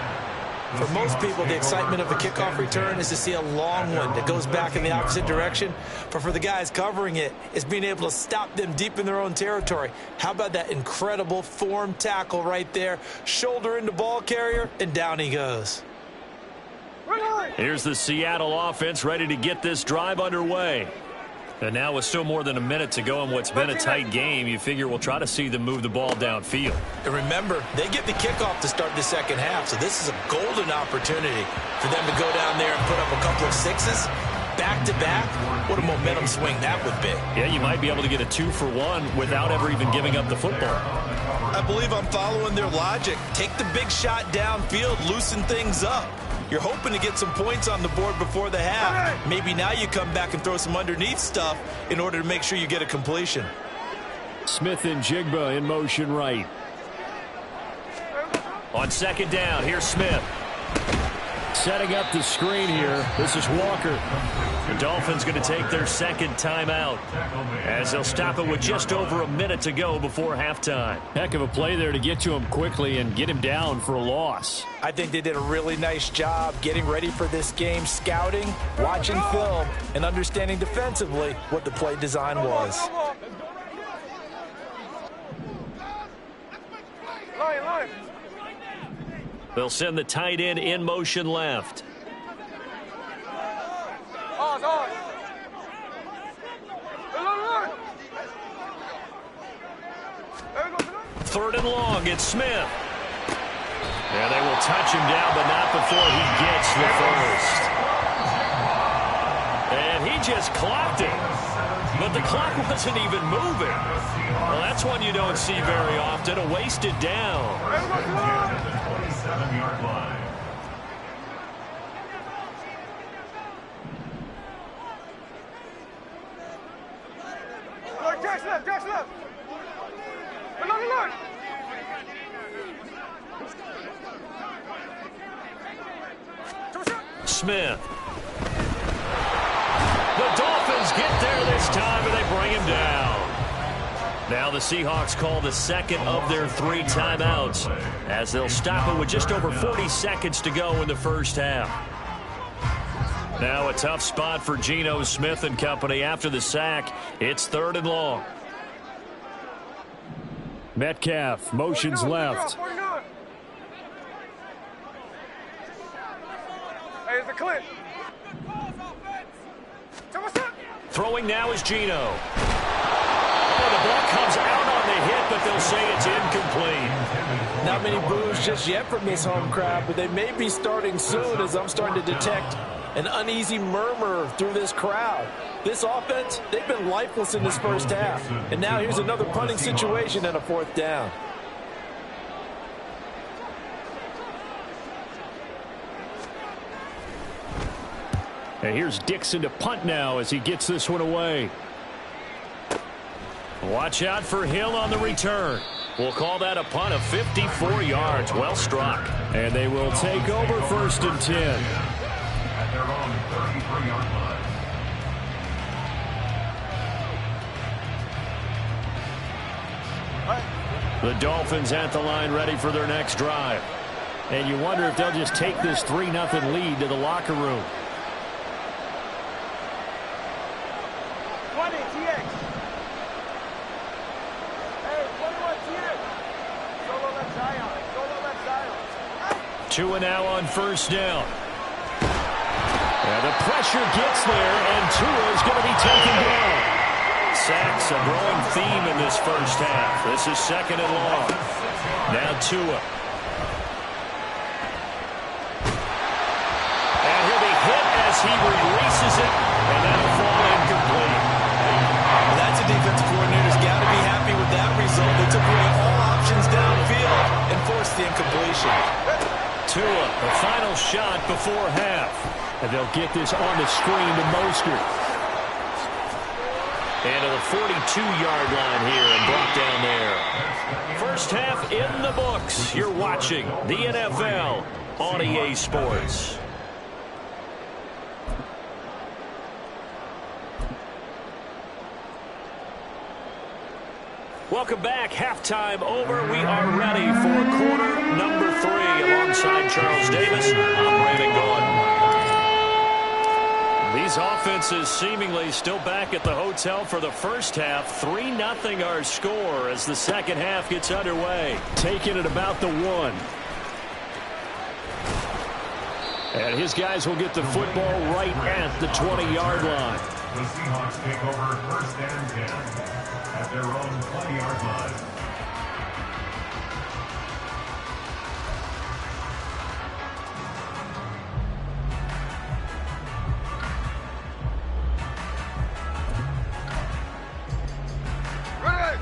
For most people, the excitement of a kickoff return is to see a long one that goes back in the opposite direction. But for the guys covering it, it's being able to stop them deep in their own territory. How about that incredible form tackle right there? Shoulder into ball carrier, and down he goes. Here's the Seattle offense ready to get this drive underway. And now with still more than a minute to go in what's been a tight game, you figure we'll try to see them move the ball downfield. And remember, they get the kickoff to start the second half, so this is a golden opportunity for them to go down there and put up a couple of sixes back-to-back. What a momentum swing that would be. Yeah, you might be able to get a 2-for-1 without ever even giving up the football. I believe I'm following their logic. Take the big shot downfield, loosen things up. You're hoping to get some points on the board before the half. Maybe now you come back and throw some underneath stuff in order to make sure you get a completion. Smith and Jigba in motion right. On second down, here's Smith. Setting up the screen here. This is Walker. The Dolphins going to take their second timeout as they'll stop it with just over a minute to go before halftime. Heck of a play there to get to him quickly and get him down for a loss. I think they did a really nice job getting ready for this game, scouting, watching film, and understanding defensively what the play design was. They'll send the tight end in motion left. Third and long, it's Smith. And they will touch him down, but not before he gets the first. And he just clocked it. But the clock wasn't even moving. Well, that's one you don't see very often, a wasted down. 27-yard line. Jack's left. Look. Smith. The Dolphins get there this time, and they bring him down. Now the Seahawks call the second of their 3 timeouts as they'll stop it with just over 40 seconds to go in the first half. Now a tough spot for Geno Smith and company after the sack. It's 3rd and long. Metcalf motions left. Hey, it's a clip. Throwing now is Geno. Oh, the ball comes out on the hit, but they'll say it's incomplete. Not many boos just yet from this home crowd, but they may be starting soon as I'm starting to detect an uneasy murmur through this crowd. This offense, they've been lifeless in this first half. And now here's another punting situation and a 4th down. And here's Dixon to punt now as he gets this one away. Watch out for Hill on the return. We'll call that a punt of 54 yards. Well struck. And they will take over 1st and 10. At their own 33-yard line. The Dolphins at the line ready for their next drive. And you wonder if they'll just take this 3-0 lead to the locker room. 20 TX. Hey, 21 TX. Solo left side. 2 and now on 1st down. And the pressure gets there, and Tua is going to be taken down. Sacks, a growing theme in this first half. This is 2nd and long. Now Tua. And he'll be hit as he releases it, and that'll fall incomplete. That's a defensive coordinator's got to be happy with that result. They took away all options downfield and forced the incompletion. Tua, the final shot before half. And they'll get this on the screen to Mostert. And to the 42-yard line here and brought down there. First half in the books. You're watching the NFL on EA Sports. Welcome back. Halftime over. We are ready for quarter number 3. Alongside Charles Davis, I'm Brandon Gaudin. These offenses seemingly still back at the hotel for the first half. 3-0 our score as the second half gets underway. Taking it about the 1. And his guys will get the football right at the 20-yard line. The Seahawks take over 1st and 10 at their own 20-yard line.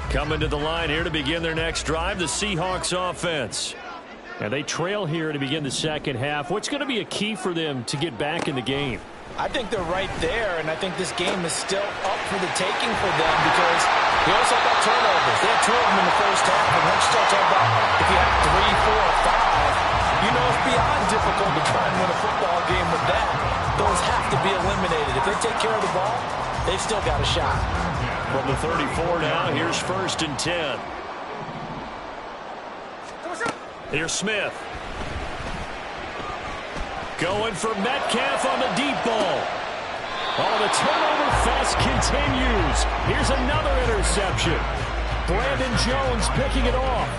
Coming to the line here to begin their next drive, the Seahawks offense. And they trail here to begin the second half. What's going to be a key for them to get back in the game? I think they're right there, and I think this game is still up for the taking for them because they also got turnovers. They had 2 of them in the first half, and once you start talking about if you have 3, 4, 5, you know it's beyond difficult to try and win a football game with that. Those have to be eliminated. If they take care of the ball, they've still got a shot. From the 34 now, here's 1st and 10. Here's Smith. Going for Metcalf on the deep ball. Oh, the turnover fest continues. Here's another interception. Brandon Jones picking it off.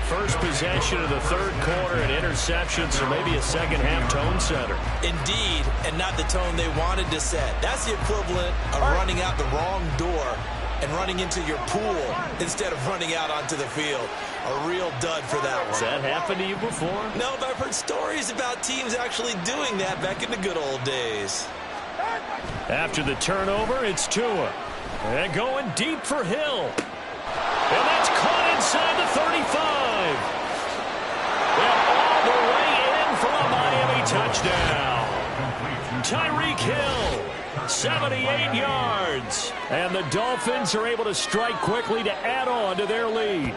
First possession of the third quarter, an interception, so maybe a second-half tone setter. Indeed, and not the tone they wanted to set. That's the equivalent of running out the wrong door and running into your pool instead of running out onto the field. A real dud for that one. Has that happened to you before? No, but I've heard stories about teams actually doing that back in the good old days. After the turnover, it's Tua. And going deep for Hill. And that's caught inside the 35. And all the way in for a Miami touchdown. Tyreek Hill, 78 yards. And the Dolphins are able to strike quickly to add on to their lead.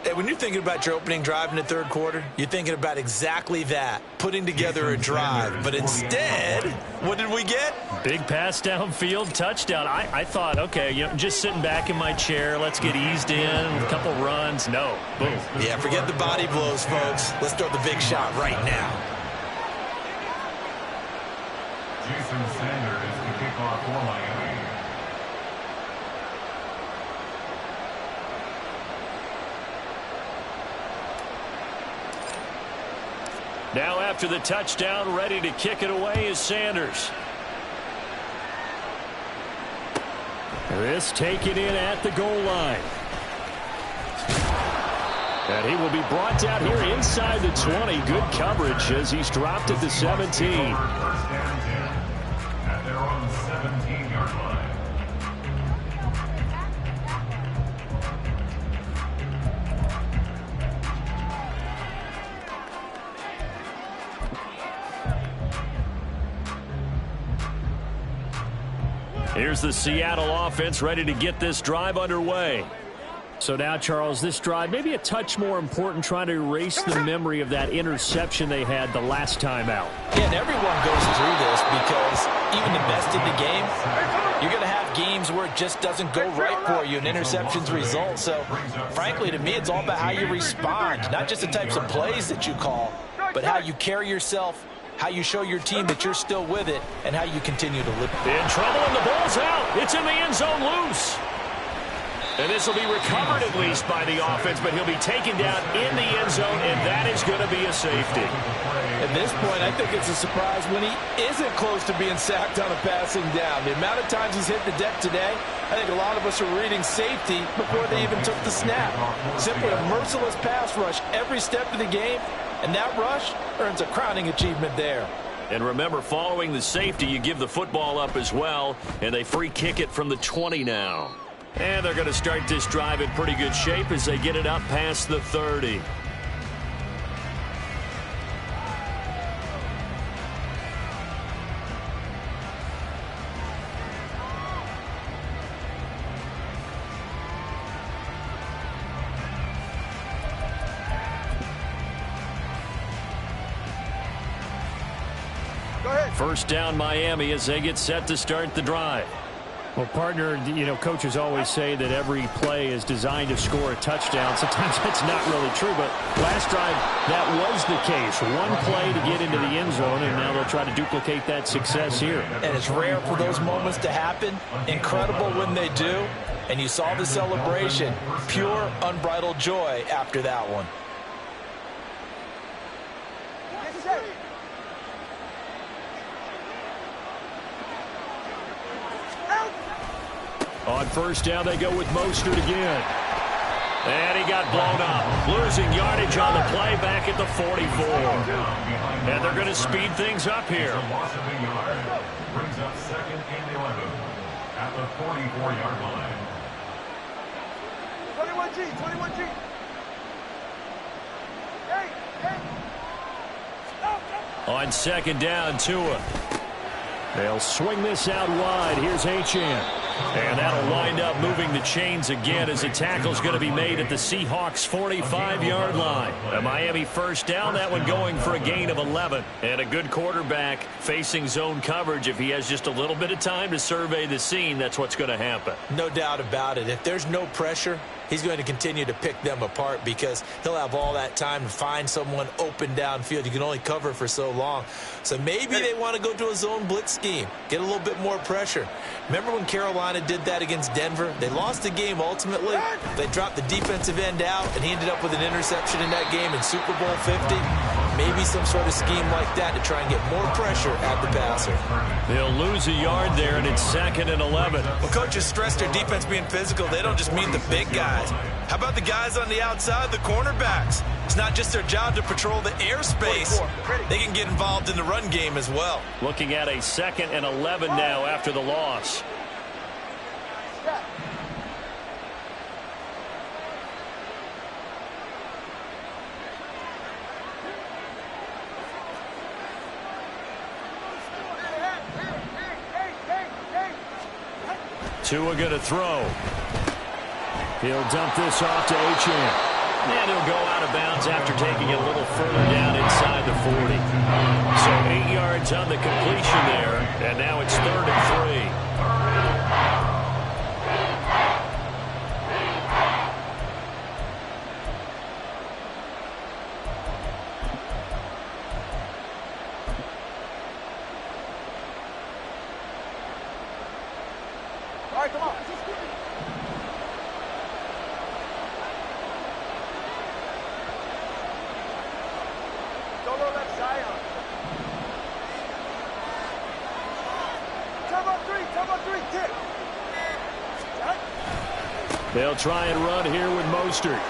Hey, when you're thinking about your opening drive in the third quarter, you're thinking about exactly that, putting together a drive. But instead, what did we get? Big pass downfield, touchdown. I thought, okay, just sitting back in my chair, let's get eased in, a couple runs. No, boom. Yeah, forget the body blows, folks. Let's throw the big shot right now. Jason Sanders is the kickoff for Miami. Now after the touchdown, ready to kick it away is Sanders. This taken in at the goal line. And he will be brought down here inside the 20. Good coverage as he's dropped at the 17. First and 10 at their own 17-yard line. Here's the Seattle offense ready to get this drive underway. So now, Charles, this drive maybe a touch more important, trying to erase the memory of that interception they had the last time out. Yeah, and everyone goes through this because even the best in the game, you're going to have games where it just doesn't go right for you and interceptions result. So, frankly, to me, it's all about how you respond, not just the types of plays that you call, but how you carry yourself, how you show your team that you're still with it, and how you continue to live. In trouble, and the ball's out. It's in the end zone loose. And this will be recovered at least by the offense, but he'll be taken down in the end zone, and that is going to be a safety. At this point, I think it's a surprise when he isn't close to being sacked on a passing down. The amount of times he's hit the deck today, I think a lot of us are reading safety before they even took the snap. Simply a merciless pass rush every step of the game, and that rush earns a crowning achievement there. And remember, following the safety, you give the football up as well, and they free kick it from the 20 now. And they're going to start this drive in pretty good shape as they get it up past the 30. First down, Miami, as they get set to start the drive. Well, partner, coaches always say that every play is designed to score a touchdown. Sometimes that's not really true, but last drive, that was the case. One play to get into the end zone, and now they'll try to duplicate that success here. And it's rare for those moments to happen. Incredible when they do. And you saw the celebration. Pure, unbridled joy after that one. On first down, they go with Mostert again. And he got blown up. Losing yardage on the play back at the 44. And they're going to speed things up here. Loss of a yard. Brings up 2nd and 11 at the 44-yard line. 21G, 21G. Hey. On second down, Tua. They'll swing this out wide. Here's Achane. And that'll wind up moving the chains again as a tackle's going to be made at the Seahawks' 45-yard line. A Miami first down, that one going for a gain of 11. And a good quarterback facing zone coverage. If he has just a little bit of time to survey the scene, that's what's going to happen. No doubt about it. If there's no pressure, he's going to continue to pick them apart because he'll have all that time to find someone open downfield. You can only cover for so long. So maybe they want to go to a zone blitz scheme, get a little bit more pressure. Remember when Carolina did that against Denver? They lost the game ultimately. They dropped the defensive end out, and he ended up with an interception in that game in Super Bowl 50. Maybe some sort of scheme like that to try and get more pressure at the passer. They'll lose a yard there, and it's 2nd and 11. Well, coaches stress their defense being physical. They don't just mean the big guys. How about the guys on the outside, the cornerbacks? It's not just their job to patrol the airspace. They can get involved in the run game as well. Looking at a 2nd and 11 now after the loss. Tua going to throw. He'll dump this off to Achane. And he'll go out of bounds after taking it a little further down inside the 40. So 8 yards on the completion there, and now it's 3rd and 3. All right, come on. Don't roll that Zion. Turbo 3, kick. They'll try and run here with Mostert.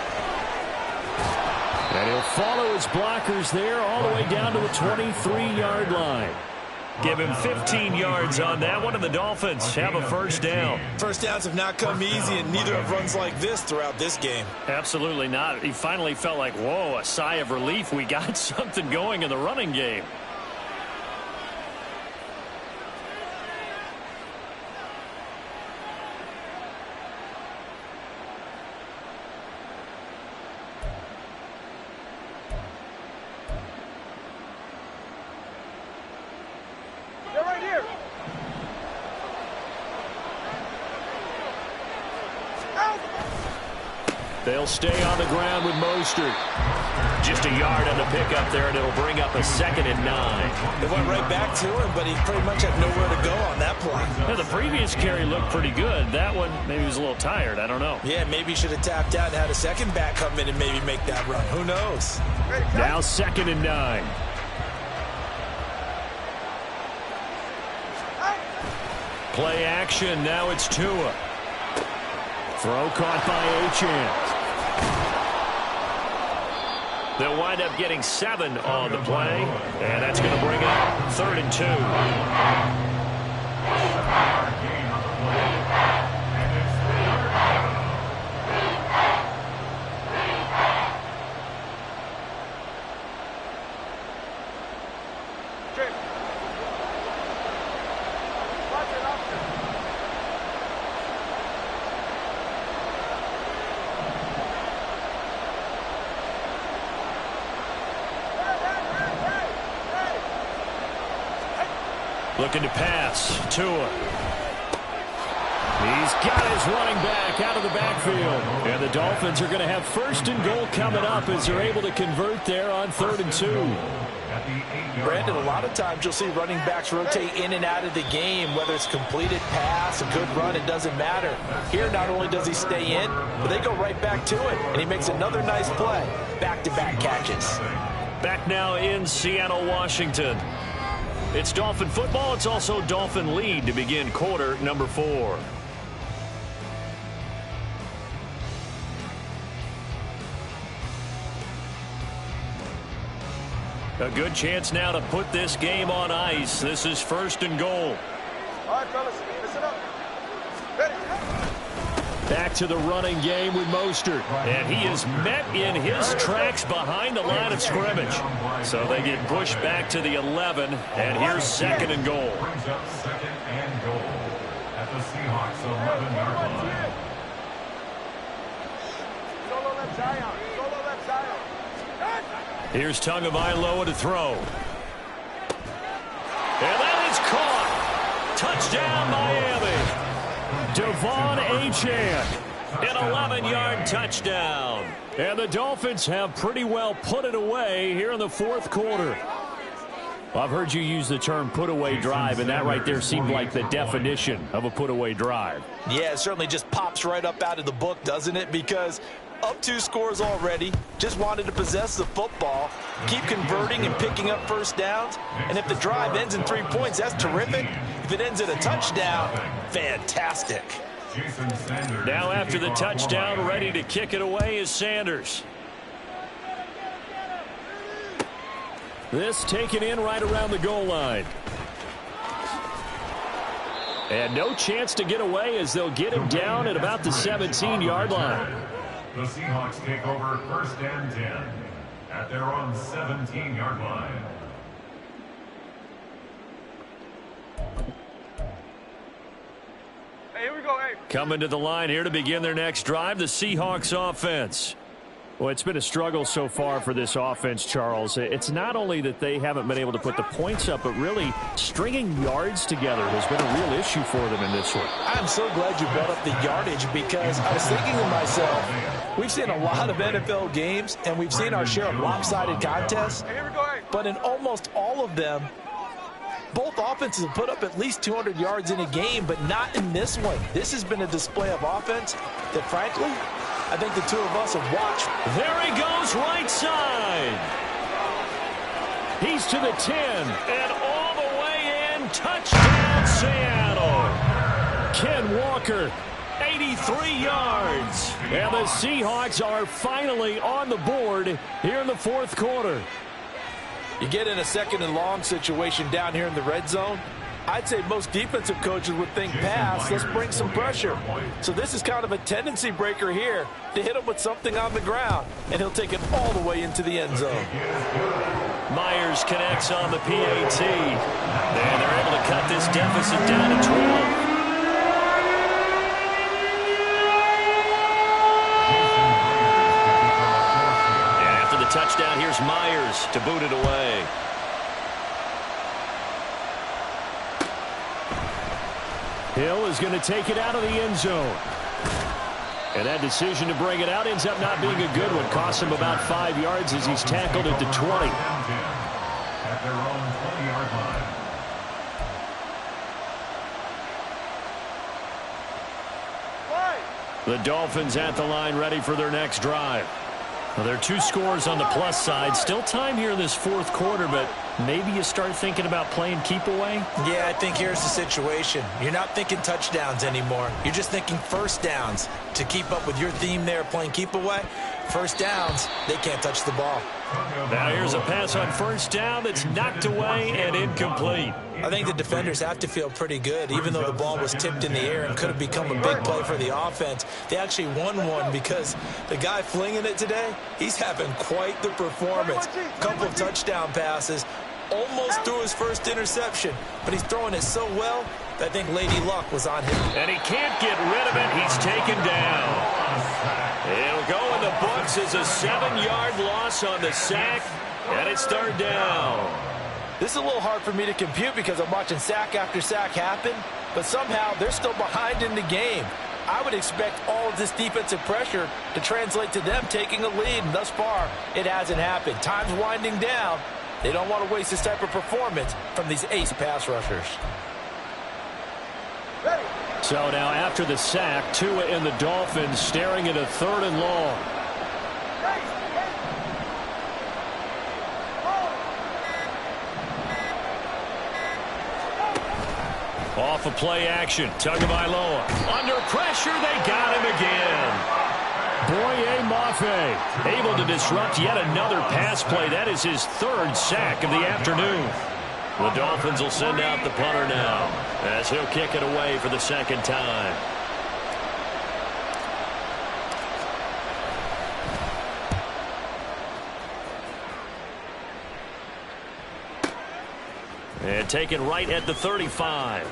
And he'll follow his blockers there all the way down to the 23-yard line. Give him 15 yards on that one, and the Dolphins have a first down. First downs have not come easy, and neither have runs like this throughout this game. Absolutely not. He finally felt like, whoa, a sigh of relief. We got something going in the running game. They'll stay on the ground with Mostert. Just a yard on the pickup there, and it'll bring up a 2nd and 9. They went right back to him, but he pretty much had nowhere to go on that play. Yeah, the previous carry looked pretty good. That one, maybe he was a little tired. I don't know. Yeah, maybe he should have tapped out and had a second back come in and maybe make that run. Who knows? Now 2nd and 9. Play action. Now it's Tua. Throw caught by Achane. They'll wind up getting 7 on the play, and that's going to bring up 3rd and 2. Looking to pass. Tua. He's got his running back out of the backfield. And the Dolphins are going to have 1st and goal coming up as they're able to convert there on 3rd and 2. Brandon, a lot of times you'll see running backs rotate in and out of the game, whether it's completed pass, a good run, it doesn't matter. Here, not only does he stay in, but they go right back to it, and he makes another nice play. Back-to-back catches. Back now in Seattle, Washington. It's Dolphin football. It's also Dolphin lead to begin quarter number 4. A good chance now to put this game on ice. This is 1st and goal. All right, fellas, listen up. Ready? Back to the running game with Mostert. And he is met in his tracks behind the line of scrimmage. So they get pushed back to the 11, and here's 2nd and goal. Brings up 2nd and goal at the Seahawks 11-yard line. Solo left Zion. Solo left Zion. Here's Tagovailoa to throw. And that is caught. Touchdown, Miami. Devon Achane. An 11-yard touchdown. And the Dolphins have pretty well put it away here in the 4th quarter. Well, I've heard you use the term put-away drive, and that right there seemed like the definition of a put-away drive. Yeah, it certainly just pops right up out of the book, doesn't it? Because up 2 scores already, just wanted to possess the football, keep converting and picking up 1st downs. And if the drive ends in 3 points, that's terrific. If it ends in a touchdown, fantastic. Now after the touchdown, ready to kick it away is Sanders. This taken in right around the goal line. And no chance to get away as they'll get him down at about the 17-yard line. The Seahawks take over 1st and 10 at their own 17-yard line. Hey, here we go. Hey. Coming to the line here to begin their next drive, the Seahawks offense. Well, it's been a struggle so far for this offense, Charles. It's not only that they haven't been able to put the points up, but really stringing yards together has been a real issue for them in this one. I'm so glad you brought up the yardage because I was thinking to myself, we've seen a lot of NFL games, and we've seen our share of lopsided contests, Hey, here we go. Hey. but in almost all of them, both offenses have put up at least 200 yards in a game, but not in this one. This has been a display of offense that, frankly, I think the two of us have watched. There he goes, right side. He's to the 10. And all the way in, touchdown Seattle. Ken Walker. 83 yards. And the Seahawks are finally on the board here in the 4th quarter. You get in a 2nd and long situation down here in the red zone, I'd say most defensive coaches would think pass, let's bring some pressure. So this is kind of a tendency breaker here to hit him with something on the ground, and he'll take it all the way into the end zone. Myers connects on the PAT. And they're able to cut this deficit down to 12. Touchdown, here's Myers to boot it away. Hill is going to take it out of the end zone. And that decision to bring it out ends up not being a good one. Costs him about 5 yards as he's tackled at the 20. At their own 20-yard line. The Dolphins at the line ready for their next drive. Well, there are 2 scores on the plus side. Still time here in this fourth quarter, but maybe you start thinking about playing keep away? Yeah, I think here's the situation. You're not thinking touchdowns anymore. You're just thinking first downs. To keep up with your theme there, playing keep away, first downs, they can't touch the ball. Now here's a pass on first down that's knocked away and incomplete. I think the defenders have to feel pretty good. Even though the ball was tipped in the air and could have become a big play for the offense, they actually won one because the guy flinging it today, he's having quite the performance. Couple of touchdown passes, almost threw his first interception, but he's throwing it so well that I think Lady Luck was on him. And he can't get rid of it. He's taken down. It'll go in the books as a 7-yard loss on the sack, and it's third down. This is a little hard for me to compute because I'm watching sack after sack happen, but somehow they're still behind in the game. I would expect all of this defensive pressure to translate to them taking a lead, and thus far, it hasn't happened. Time's winding down. They don't want to waste this type of performance from these ace pass rushers. So now after the sack, Tua and the Dolphins staring at a 3rd and long. Off of play action. Tagovailoa. Under pressure, they got him again. Boye Mafe able to disrupt yet another pass play. That is his 3rd sack of the afternoon. The Dolphins will send out the punter now as he'll kick it away for the 2nd time. And taken right at the 35.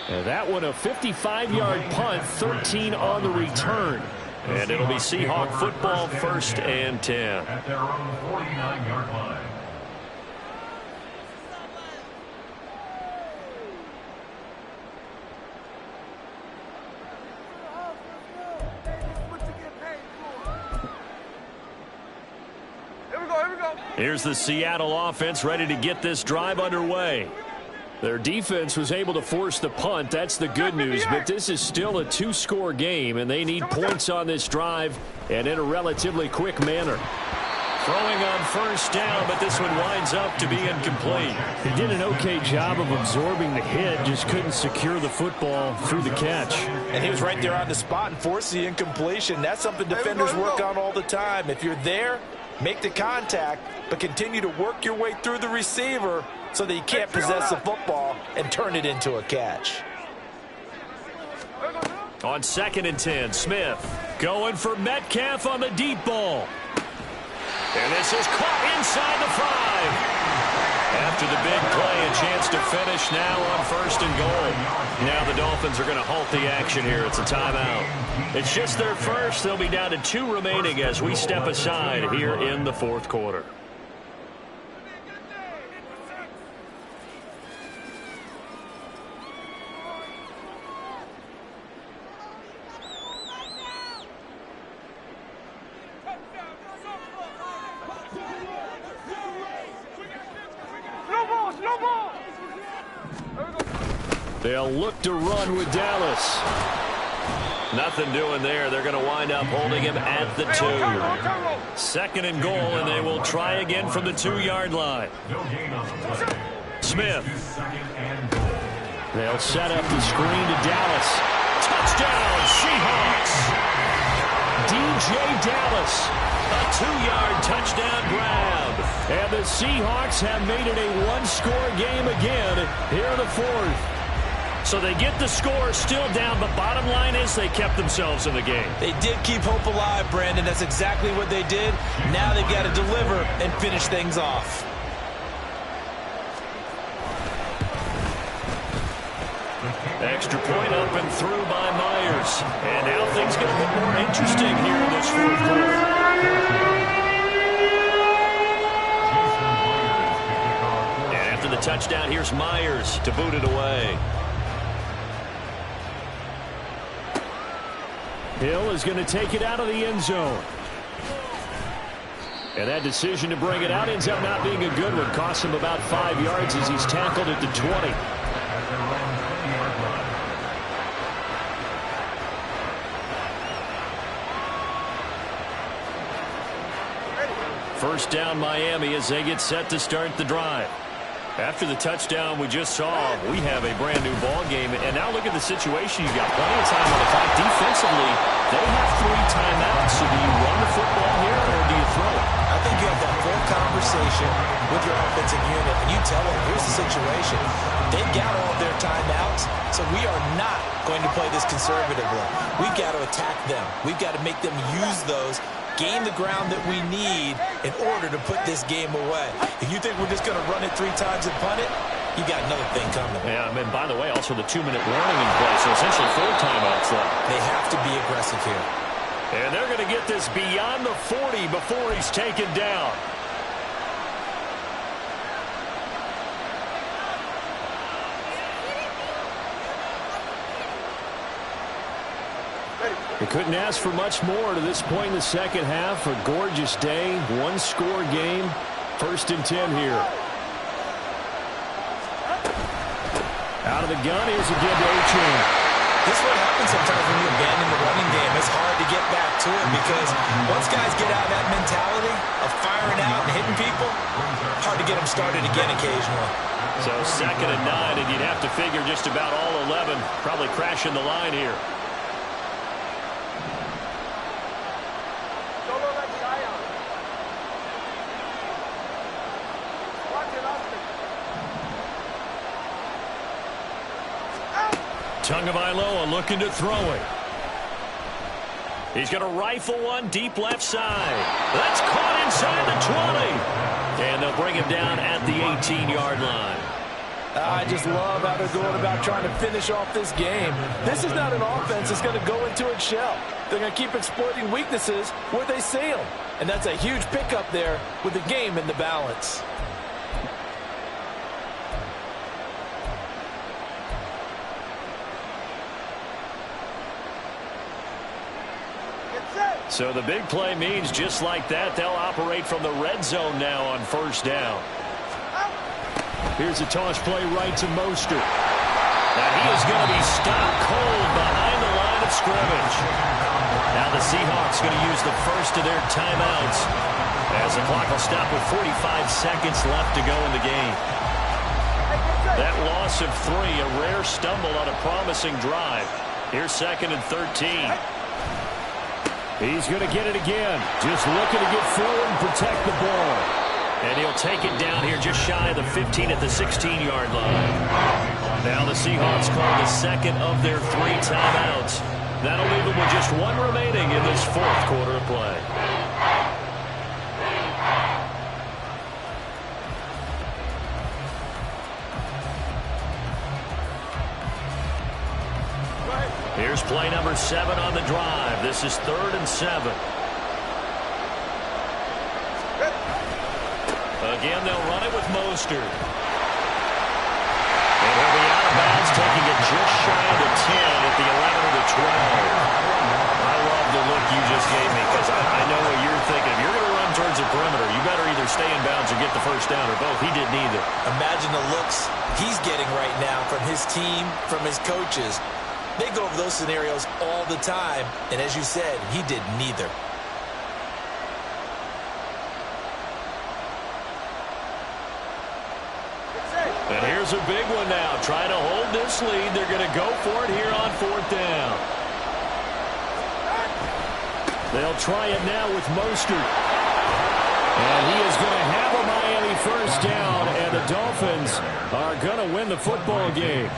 And that one a 55-yard punt, 13 on the return. And it'll be Seahawk football, 1st and 10. At their own 49-yard line. Here's the Seattle offense ready to get this drive underway. Their defense was able to force the punt. That's the good news, but this is still a 2-score game, and they need points on this drive and in a relatively quick manner. Throwing on first down, but this one winds up to be incomplete. He did an okay job of absorbing the hit, just couldn't secure the football through the catch. And he was right there on the spot and forced the incompletion. That's something defenders work on all the time. If you're there, make the contact, but continue to work your way through the receiver so that you can't possess the football and turn it into a catch. On 2nd and 10, Smith going for Metcalf on the deep ball. And this is caught inside the 5. After the big play, a chance to finish now on 1st and goal. Now the Dolphins are going to halt the action here. It's a timeout. It's just their first. They'll be down to 2 remaining as we step aside here in the 4th quarter. They'll look to run with Dallas. Nothing doing there. They're going to wind up holding him at the 2. 2nd and goal, and they will try again from the 2-yard line. Smith. They'll set up the screen to Dallas. Touchdown, Seahawks. DJ Dallas. A 2-yard touchdown grab. And the Seahawks have made it a 1-score game again here in the 4th. So they get the score, still down, but bottom line is they kept themselves in the game. They did keep hope alive, Brandon. That's exactly what they did. Now they've got to deliver and finish things off. Extra point up and through by Myers. And now things get a bit more interesting here in this 4th quarter. And after the touchdown, here's Myers to boot it away. Hill is going to take it out of the end zone. And that decision to bring it out ends up not being a good one. Costs him about 5 yards as he's tackled at the 20. First down Miami as they get set to start the drive. After the touchdown we just saw, we have a brand new ball game. And now look at the situation. You've got plenty of time on the clock. Defensively, they have 3 timeouts. So do you run the football here or do you throw it? I think you have that full conversation with your offensive unit, and you tell them, here's the situation. They've got all their timeouts, so we are not going to play this conservatively. We've got to attack them. We've got to make them use those, gain the ground that we need in order to put this game away. If you think we're just going to run it 3 times and punt it, you got another thing coming. Yeah, and by the way, also the 2-minute warning in place, so essentially 4 timeouts left. They have to be aggressive here. And they're going to get this beyond the 40 before he's taken down. We couldn't ask for much more to this point in the second half. A gorgeous day, 1-score game. 1st and 10 here. Out of the gun, here's a give to A-Chain. This is what happens sometimes when you abandon the running game. It's hard to get back to it because once guys get out of that mentality of firing out and hitting people, hard to get them started again occasionally. So 2nd and 9, and you'd have to figure just about all 11 probably crashing the line here. Tagovailoa looking to throw it. He's going to rifle one deep left side. That's caught inside the 20. And they'll bring him down at the 18-yard line. I just love how they're going about trying to finish off this game. This is not an offense that's going to go into its shell. They're going to keep exploiting weaknesses where they see them. And that's a huge pickup there with the game in the balance. So the big play means just like that, they'll operate from the red zone now on 1st down. Here's a toss play right to Mostert. And he is going to be stopped cold behind the line of scrimmage. Now the Seahawks going to use the first of their timeouts as the clock will stop with 45 seconds left to go in the game. That loss of 3, a rare stumble on a promising drive. Here's 2nd and 13. He's going to get it again. Just looking to get forward and protect the ball. And he'll take it down here just shy of the 15 at the 16-yard line. Now the Seahawks call the 2nd of their 3 timeouts. That'll leave them with just 1 remaining in this 4th quarter of play. Here's play number 7 on the drive. This is 3rd and 7. Again, they'll run it with Mostert. And he'll be out of bounds, taking it just shy of the 10 at the 11 or the 12. I love the look you just gave me because I know what you're thinking. If you're going to run towards the perimeter, you better either stay in bounds or get the 1st down or both. He did neither. Imagine the looks he's getting right now from his team, from his coaches. They go over those scenarios all the time, and as you said, he did neither. And here's a big one now. Trying to hold this lead. They're going to go for it here on 4th down. They'll try it now with Mostert. And he is going to have a Miami 1st down, and the Dolphins are going to win the football game.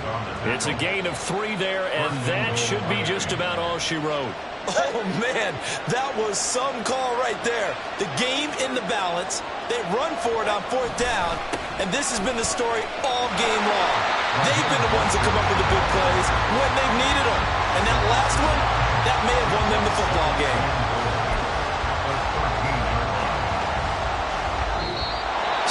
It's a gain of 3 there, and that should be just about all she wrote. Oh, man, that was some call right there. The game in the balance. They run for it on 4th down, and this has been the story all game long. They've been the ones that come up with the big plays when they've needed them. And that last one, that may have won them the football game.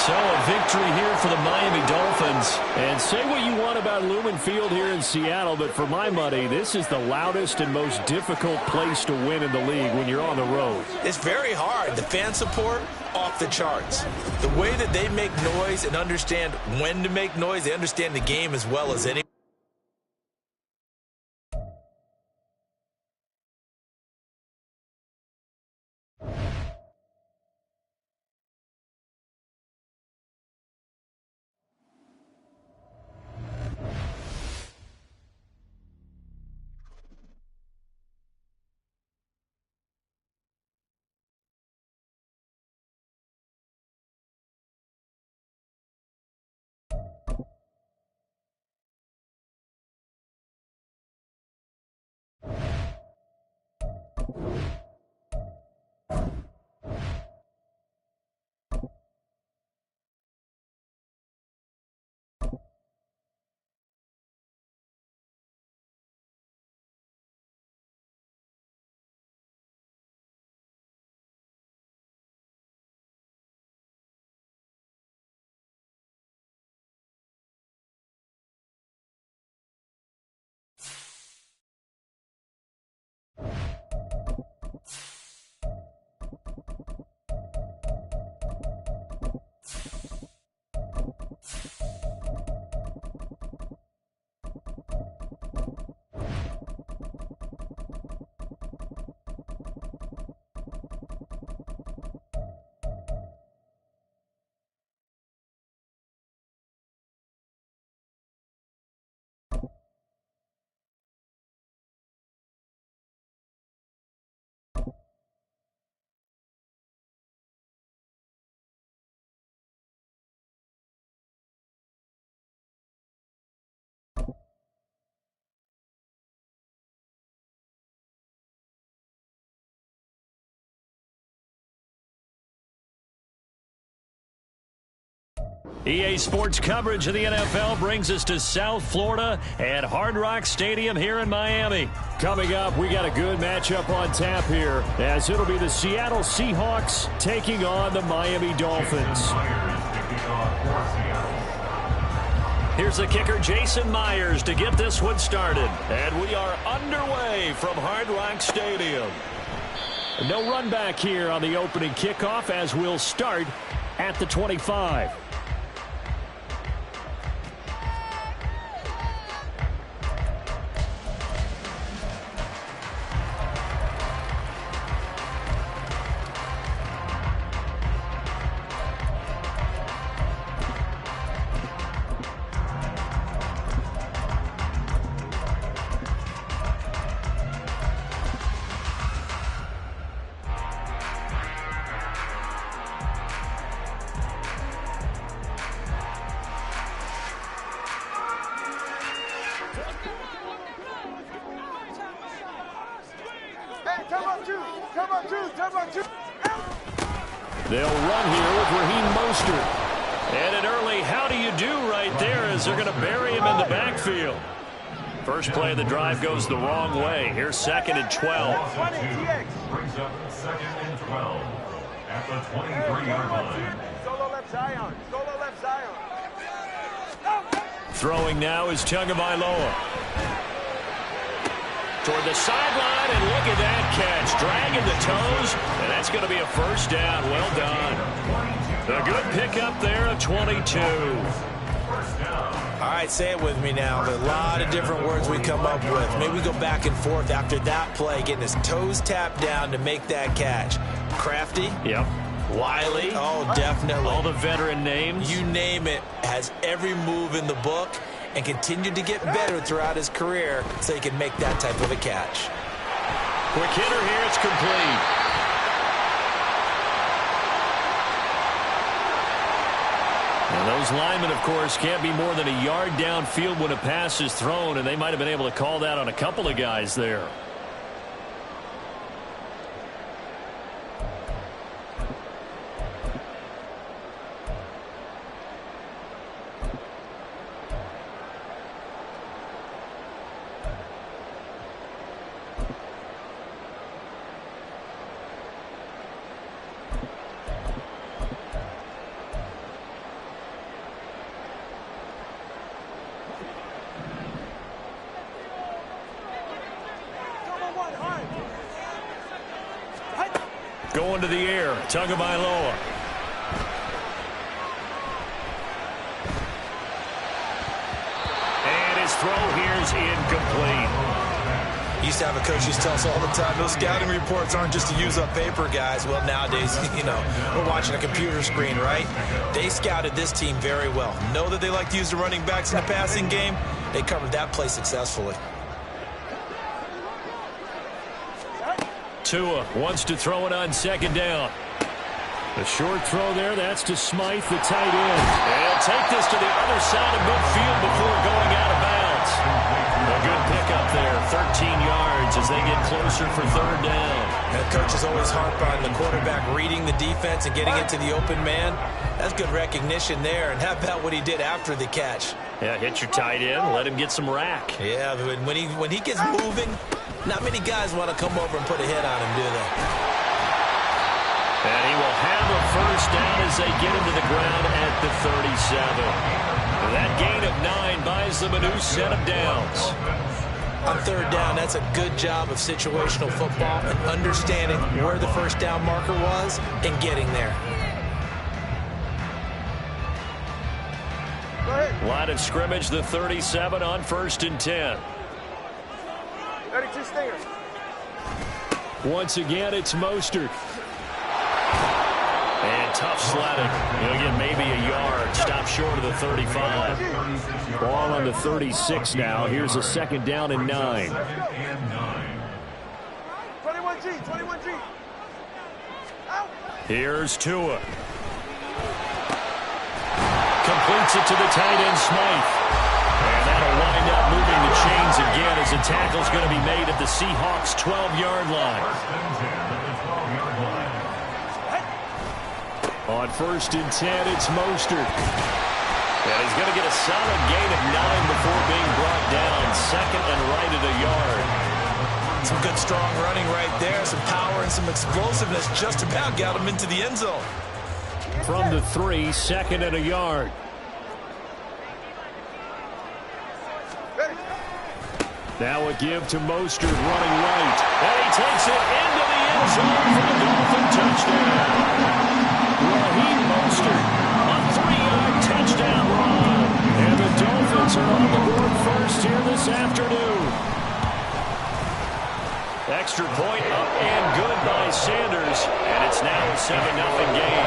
So a victory here for the Miami Dolphins. And say what you want about Lumen Field here in Seattle, but for my money, this is the loudest and most difficult place to win in the league when you're on the road. It's very hard. The fan support, off the charts. The way that they make noise and understand when to make noise, they understand the game as well as any. EA Sports coverage of the NFL brings us to South Florida at Hard Rock Stadium here in Miami. Coming up, we got a good matchup on tap here, as it'll be the Seattle Seahawks taking on the Miami Dolphins. Here's the kicker, Jason Myers, to get this one started. And we are underway from Hard Rock Stadium. No run back here on the opening kickoff, as we'll start at the 25. They'll run here with Raheem Mostert. And an early how do you do right there as they're going to bury him in the backfield. First play of the drive goes the wrong way. Here's 2nd and 12. Brings up 2nd and 12 at the 23-yard line. Solo left Zion. Solo left Zion. Throwing now is Tagovailoa. Toward the sideline, and look at that catch. Dragging the toes, and that's going to be a first down. Well done. A good pickup there of 22. All right, say it with me now. There are a lot of different words we come up with. Maybe we go back and forth after that play, getting his toes tapped down to make that catch. Crafty. Yep. Wiley. Oh, definitely. All the veteran names. You name it. Has every move in the book and continued to get better throughout his career so he can make that type of a catch. Quick hitter here. It's complete. And those linemen, of course, can't be more than a yard downfield when a pass is thrown, and they might have been able to call that on a couple of guys there. Going to the air, Tagovailoa. And his throw here's incomplete. Used to have a coach used to tell us all the time, those scouting reports aren't just to use up paper, guys. Well, nowadays, we're watching a computer screen, right? They scouted this team very well. Know that they like to use the running backs in the passing game. They covered that play successfully. Tua wants to throw it on second down. The short throw there, that's to Smythe, the tight end. And he'll take this to the other side of midfield before going out of bounds. A good pickup there, 13 yards as they get closer for third down. And coaches always harp on the quarterback reading the defense and getting into the open man. That's good recognition there. And how about what he did after the catch? Yeah, hit your tight end, let him get some rack. Yeah, but when he gets moving, not many guys want to come over and put a hit on him, do they? And he will have a first down as they get him to the ground at the 37. That gain of 9 buys them a new set of downs. On third down, that's a good job of situational football and understanding where the first down marker was and getting there. Line of scrimmage, the 37 on 1st and 10. 32 Stingers. Once again, it's Mostert. And tough sledding. He'll get maybe a yard. Stop short of the 35. Ball on the 36 now. Here's a second down and 9. 21G, 21G. Out. Here's Tua. Completes it to the tight end, Smythe. And that'll wind up moving the chains again as the tackle's going to be made at the Seahawks' 12-yard line. On 1st and 10, it's Mostert. And he's going to get a solid gain of 9 before being brought down. Second and right at a yard. Some good strong running right there. Some power and some explosiveness just about got him into the end zone. From the 3, second and a yard. Now a give to Mostert running right. And he takes it into the end zone for the Dolphin touchdown. Raheem Mostert, a 3-yard touchdown run. And the Dolphins are on the board first here this afternoon. Extra point up and good by Sanders. And it's now a 7-0 game.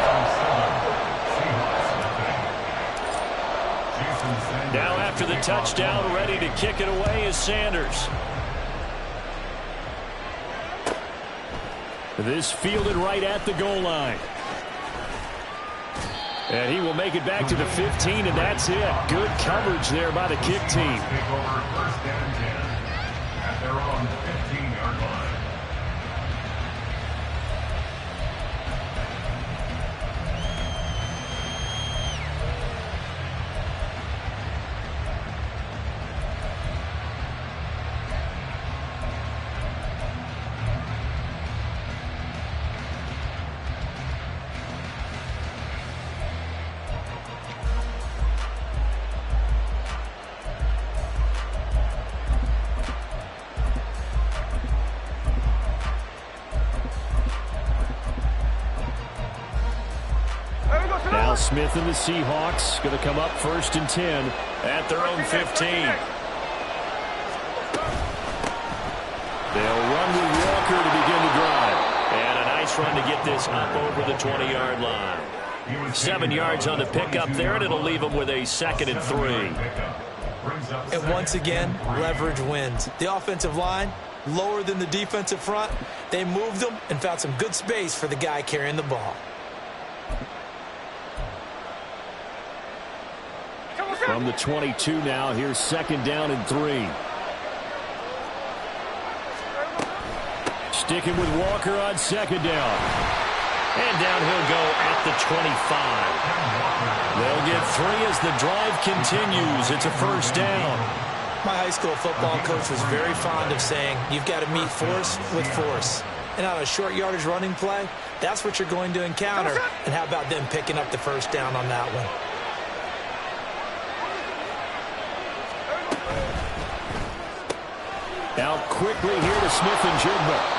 Now after the touchdown, ready to kick it away is Sanders. This fielded right at the goal line. And he will make it back to the 15, and that's it. Good coverage there by the kick team. Take over 1st and 10 at their own 15-yard line. Now Smith and the Seahawks going to come up 1st and 10 at their own 15. They'll run with Walker to begin the drive. And a nice run to get this up over the 20-yard line. 7 yards on the pickup there, and it'll leave them with a 2nd and 3. And once again, leverage wins. The offensive line, lower than the defensive front. They moved them and found some good space for the guy carrying the ball. From the 22 now, here's 2nd down and 3. Sticking with Walker on 2nd down. And down he'll go at the 25. They'll get 3 as the drive continues. It's a 1st down. My high school football coach was very fond of saying, you've got to meet force with force. And on a short yardage running play, that's what you're going to encounter. And how about them picking up the 1st down on that one? Out quickly here to Smith-Njigba.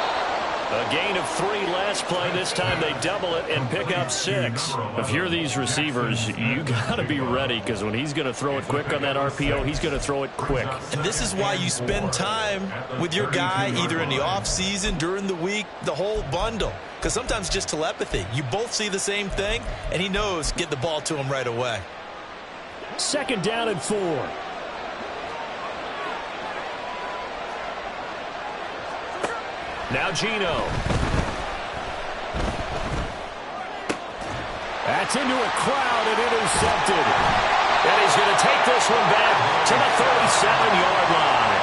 A gain of 3 last play. This time they double it and pick up 6. If you're these receivers, you got to be ready, because when he's going to throw it quick on that RPO, he's going to throw it quick. And this is why you spend time with your guy either in the offseason, during the week, the whole bundle. Because sometimes just telepathy. You both see the same thing, and he knows get the ball to him right away. 2nd down and 4. Now Geno. That's into a crowd and intercepted. And he's going to take this one back to the 37-yard line.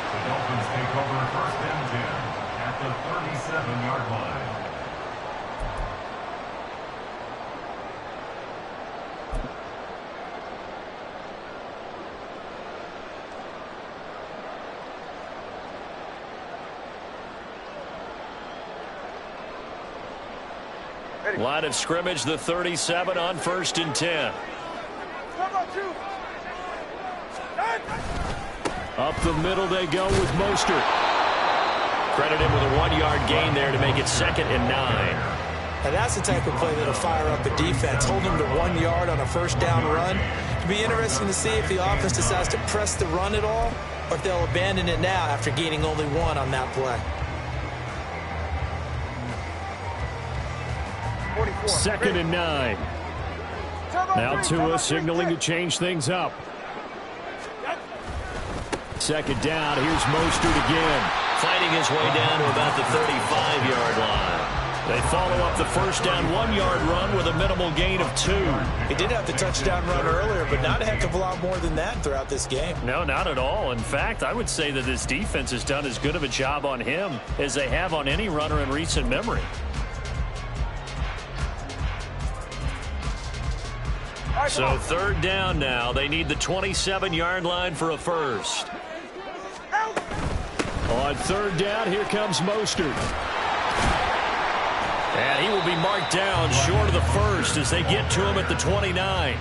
The Dolphins take over 1st and 10 at the 37-yard line. Line of scrimmage, the 37 on 1st and 10. Up the middle they go with Mostert. Credit him with a 1-yard gain there to make it 2nd and 9. And that's the type of play that'll fire up a defense. Hold them to 1 yard on a 1st down run. It'll be interesting to see if the offense decides to press the run at all, or if they'll abandon it now after gaining only 1 on that play. 2nd and 9. Now Tua signaling to change things up. 2nd down. Here's Mostert again. Fighting his way down to about the 35-yard line. They follow up the 1st down 1-yard run with a minimal gain of 2. He did have the touchdown run earlier, but not a heck of a lot more than that throughout this game. No, not at all. In fact, I would say that this defense has done as good of a job on him as they have on any runner in recent memory. So 3rd down now. They need the 27-yard line for a first. On 3rd down, here comes Mostert. And he will be marked down short of the first as they get to him at the 29.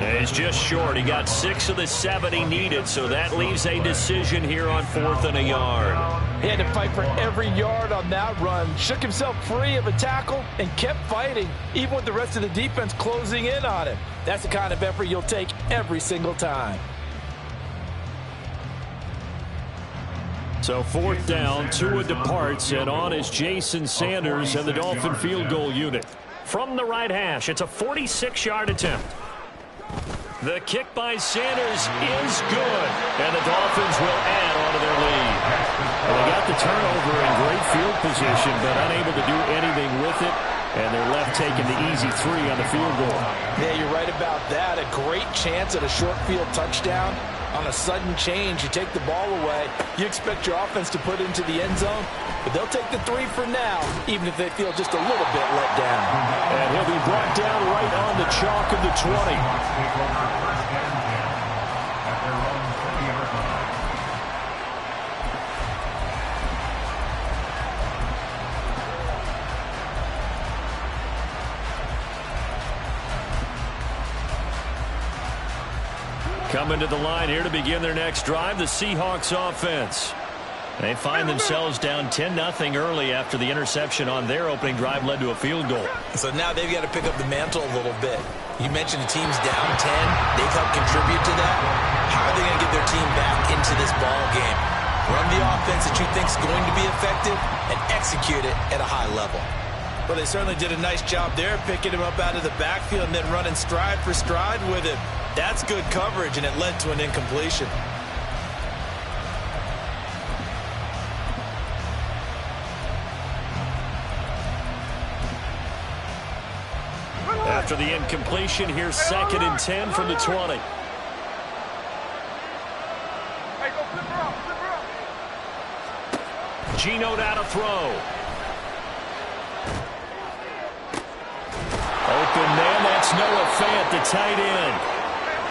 And he's just short. He got 6 of the 7 he needed, so that leaves a decision here on 4th and a yard. He had to fight for every yard on that run. Shook himself free of a tackle and kept fighting, even with the rest of the defense closing in on him. That's the kind of effort you'll take every single time. So 4th down, Tua departs, and on is Jason Sanders and the Dolphin field goal unit. From the right hash, it's a 46-yard attempt. The kick by Sanders is good, and the Dolphins will add on to their lead. Well, they got the turnover in great field position, but unable to do anything with it, and they're left taking the easy 3 on the field goal. Yeah, you're right about that. A great chance at a short field touchdown. On a sudden change, you take the ball away. You expect your offense to put it into the end zone, but they'll take the 3 for now, even if they feel just a little bit let down. And he'll be brought down right on the chalk of the 20. Coming to the line here to begin their next drive, the Seahawks offense. They find themselves down 10-0 early after the interception on their opening drive led to a field goal. So now they've got to pick up the mantle a little bit. You mentioned the team's down 10. They've helped contribute to that. How are they going to get their team back into this ball game? Run the offense that you think is going to be effective and execute it at a high level. Well, they certainly did a nice job there, picking him up out of the backfield and then running stride for stride with him. That's good coverage, and it led to an incompletion. After the incompletion, here's 2nd and 10 from the 20. Hey, go flip her out, flip her out. Geno down to throw. Open man, that's Noah Fant, the tight end.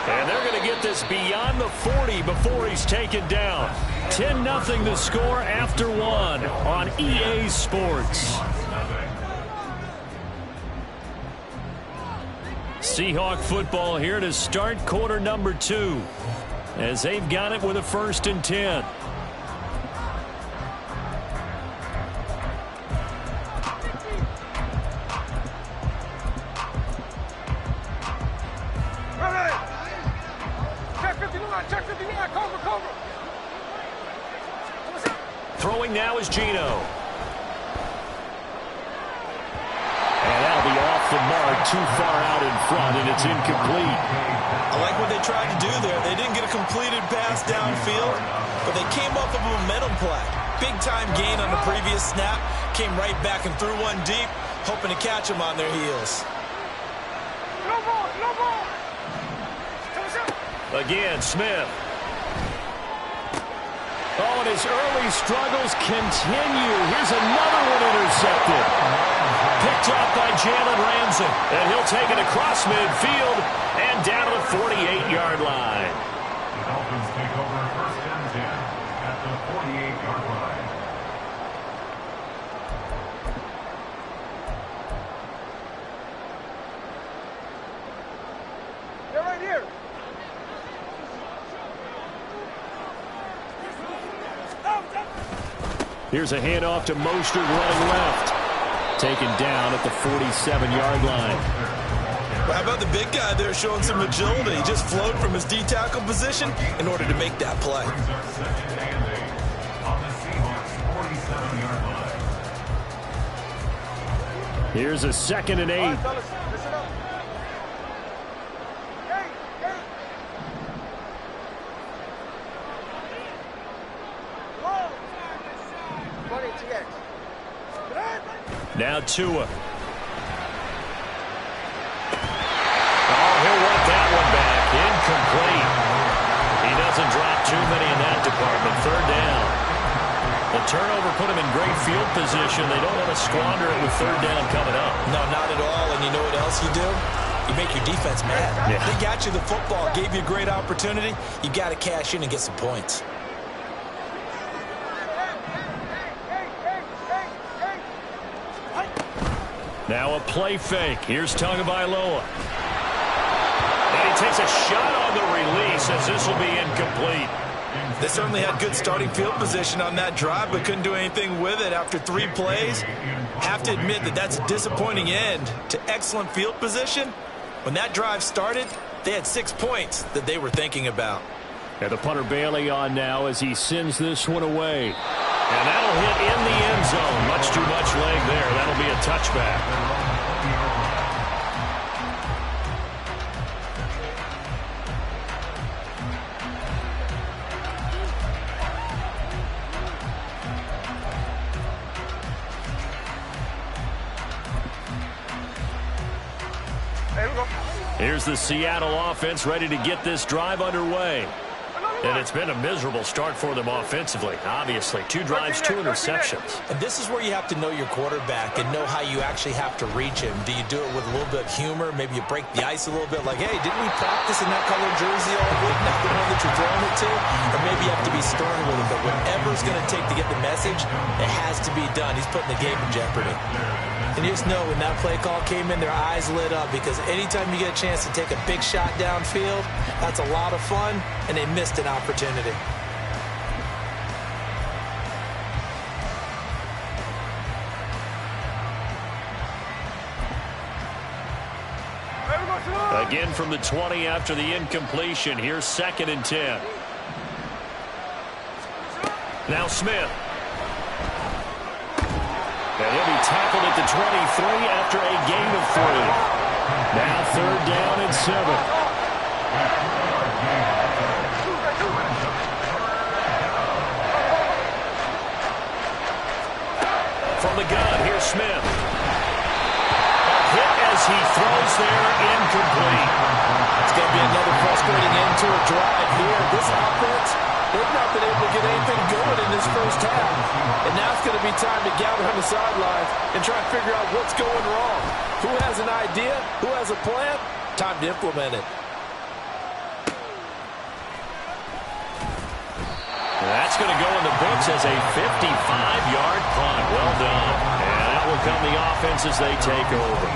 And they're going to get this beyond the 40 before he's taken down. 10-0 the score after 1 on EA Sports. Seahawk football here to start quarter number 2 as they've got it with a 1st and 10. Throwing now is Geno. And that'll be off the mark, too far out in front, and it's incomplete. I like what they tried to do there. They didn't get a completed pass downfield, but they came up with a momentum play. Big-time gain on the previous snap, came right back and threw one deep, hoping to catch them on their heels. No ball, no ball. Again, Smith. Oh, and his early struggles continue. Here's another one intercepted. Picked off by Jalen Ramsey. And he'll take it across midfield and down to the 48-yard line. The Dolphins take over 1st and 10 at the 48-yard line. They're right here. Here's a handoff to Mostert running left. Taken down at the 47-yard line. Well, how about the big guy there showing some agility? He just flowed from his D-tackle position in order to make that play. On the Seahawks 47-yard line. Here's a 2nd and 8. All right, fellas, listen up. Hey, hey. Whoa. 20 TX. Now Tua. Oh, he'll want that one back. Incomplete. He doesn't drop too many in that department. 3rd down. The turnover put him in great field position. They don't want to squander it with 3rd down coming up. No, not at all. And you know what else you do? You make your defense mad. Yeah. They got you the football, gave you a great opportunity. You got to cash in and get some points. Now a play fake. Here's Tagovailoa. And he takes a shot on the release as this will be incomplete. They certainly had good starting field position on that drive, but couldn't do anything with it after 3 plays. Have to admit that that's a disappointing end to excellent field position. When that drive started, they had 6 points that they were thinking about. And the punter Bailey on now as he sends this one away. And that'll hit in the end zone. Much too much leg there. That'll be a touchback. There we go. Here's the Seattle offense ready to get this drive underway. And it's been a miserable start for them offensively. Obviously, 2 drives, 2 interceptions. And this is where you have to know your quarterback and know how you actually have to reach him. Do you do it with a little bit of humor? Maybe you break the ice a little bit like, hey, didn't we practice in that color jersey all week, not the one that you're throwing it to? Or maybe you have to be stern with him. But whatever it's going to take to get the message, it has to be done. He's putting the game in jeopardy. And you just know when that play call came in, their eyes lit up because anytime you get a chance to take a big shot downfield, that's a lot of fun, and they missed an opportunity. Again from the 20 after the incompletion. Here's 2nd and 10. Now Smith. And he'll be tackled at the 23 after a gain of 3. Now 3rd down and 7. From the gun, here's Smith. A hit as he throws there, incomplete. It's going to be another frustrating end to a drive here. This offense, they've not been able to get anything going in this first half. And now it's going to be time to gather on the sidelines and try to figure out what's going wrong. Who has an idea? Who has a plan? Time to implement it. That's going to go in the books as a 55-yard punt. Well done. And out will come the offense as they take over.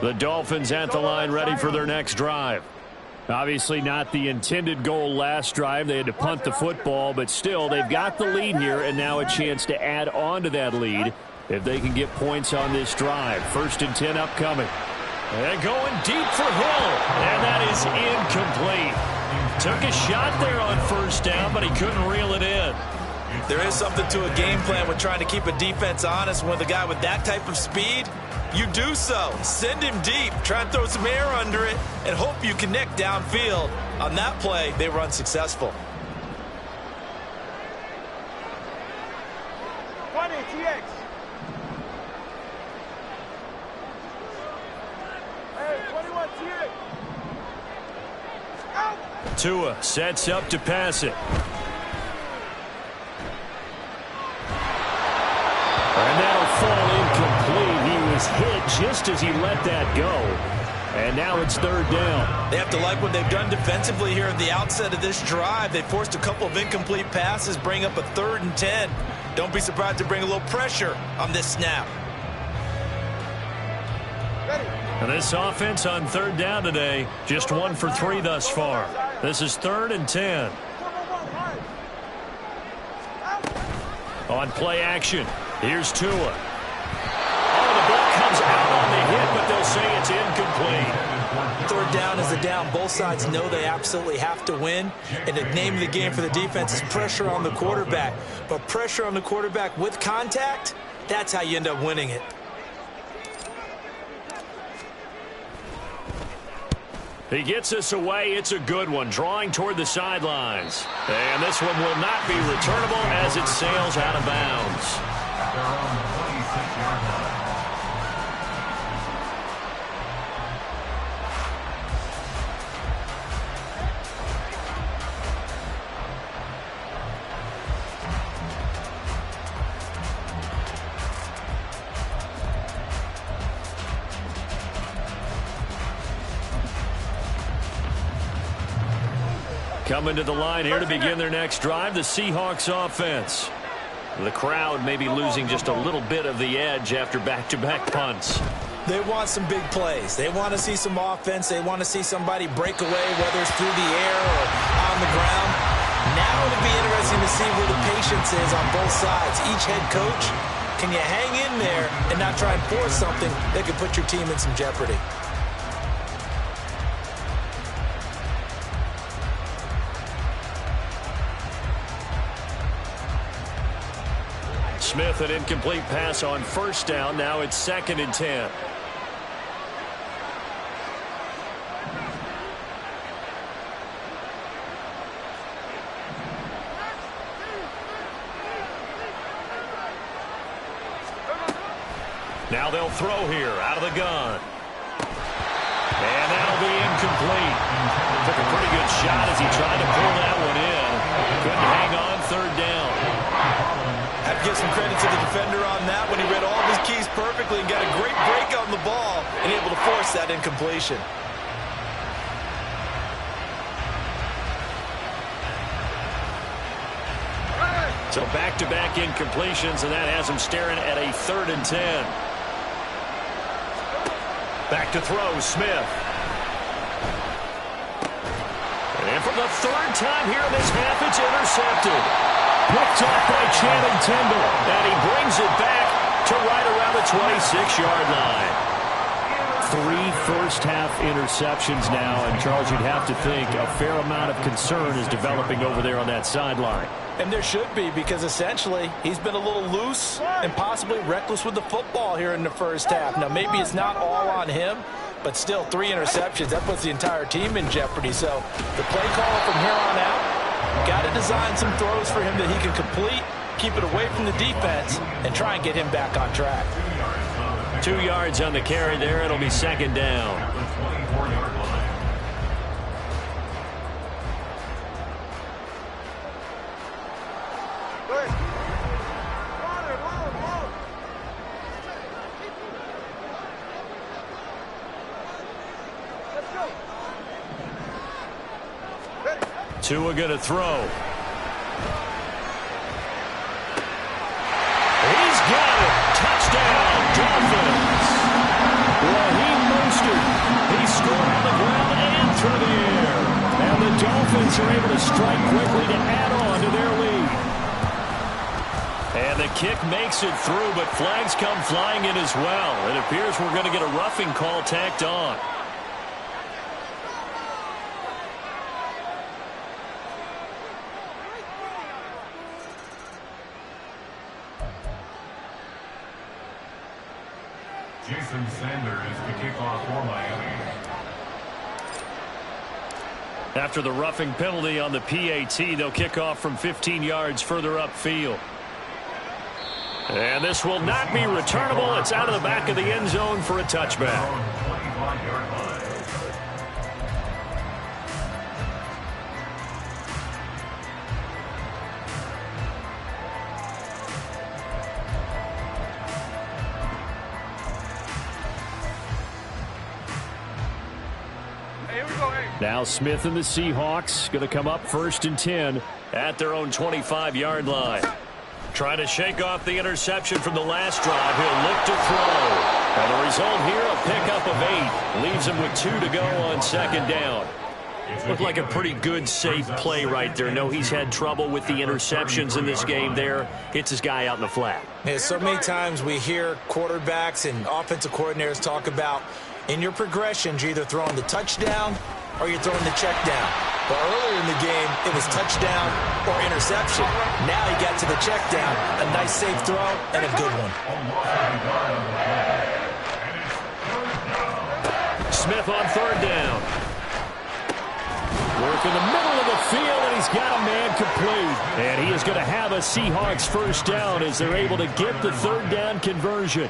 The Dolphins at the line ready for their next drive. Obviously not the intended goal last drive. They had to punt the football, but still they've got the lead here and now a chance to add on to that lead if they can get points on this drive. 1st and 10 upcoming. And going deep for Hill, and that is incomplete. Took a shot there on 1st down, but he couldn't reel it in. There is something to a game plan with trying to keep a defense honest. When the guy with that type of speed, you do so. Send him deep, try and throw some air under it, and hope you connect downfield. On that play, they were unsuccessful. 20 TX. Hey, 21 TX. Out. Tua sets up to pass it. And that'll fall incomplete. He was hit just as he let that go. And now it's 3rd down. They have to like what they've done defensively here at the outset of this drive. They forced a couple of incomplete passes, bring up a 3rd and 10. Don't be surprised to bring a little pressure on this snap. And this offense on 3rd down today, just 1 for 3 thus far. This is 3rd and 10. On play action, here's Tua. Oh, the ball comes out on the hit, but they'll say it's incomplete. 3rd down is a down. Both sides know they absolutely have to win. And the name of the game for the defense is pressure on the quarterback. But pressure on the quarterback with contact, that's how you end up winning it. He gets us away. It's a good one, drawing toward the sidelines. And this one will not be returnable as it sails out of bounds. They're on the 26-yard line. Coming to the line here to begin their next drive, the Seahawks offense. The crowd may be losing just a little bit of the edge after back-to-back punts. They want some big plays. They want to see some offense. They want to see somebody break away, whether it's through the air or on the ground. Now it'll be interesting to see where the patience is on both sides. Each head coach, can you hang in there and not try and force something that could put your team in some jeopardy? Smith, an incomplete pass on 1st down. Now it's 2nd and 10. Now they'll throw here out of the gun. And that'll be incomplete. Took a pretty good shot as he tried to pull that one in. Couldn't hang on 3rd down. Have to give some credit to the defender on that when he read all of his keys perfectly and got a great break on the ball and able to force that incompletion. So back-to-back incompletions, and that has him staring at a 3rd and 10. Back to throw, Smith. And for the 3rd time here in this half, it's intercepted. Picked off by Channing Tindall, and he brings it back to right around the 26-yard line. 3 first-half interceptions now, and Charles, you'd have to think a fair amount of concern is developing over there on that sideline. And there should be, because essentially he's been a little loose and possibly reckless with the football here in the first half. Now, maybe it's not all on him, but still 3 interceptions. That puts the entire team in jeopardy. So the play call from here on out, got to design some throws for him that he can complete, keep it away from the defense, and try and get him back on track. 2 yards on the carry there. It'll be 2nd down. The 24-yard line. Tua going to throw. He's got it. Touchdown, Dolphins. What Dolphins are able to strike quickly to add on to their lead. And the kick makes it through, but flags come flying in as well. It appears we're going to get a roughing call tacked on. Jason Sanders to kick off for Miami. After the roughing penalty on the PAT, they'll kick off from 15 yards further upfield. And this will not be returnable. It's out of the back of the end zone for a touchback. Now Smith and the Seahawks going to come up 1st and 10 at their own 25-yard line. Trying to shake off the interception from the last drive. He'll look to throw. And the result here, a pickup of 8. Leaves him with 2 to go on 2nd down. Looked like a pretty good, safe play right there. No, he's had trouble with the interceptions in this game there. Hits his guy out in the flat. Yeah, so many times we hear quarterbacks and offensive coordinators talk about in your progressions, you're either throwing the touchdown or you're throwing the check down. But earlier in the game, it was touchdown or interception. Now he got to the check down. A nice safe throw and a good one. Smith on 3rd down. Work in the middle of the field, and he's got a man complete. And he is going to have a Seahawks 1st down as they're able to get the 3rd down conversion.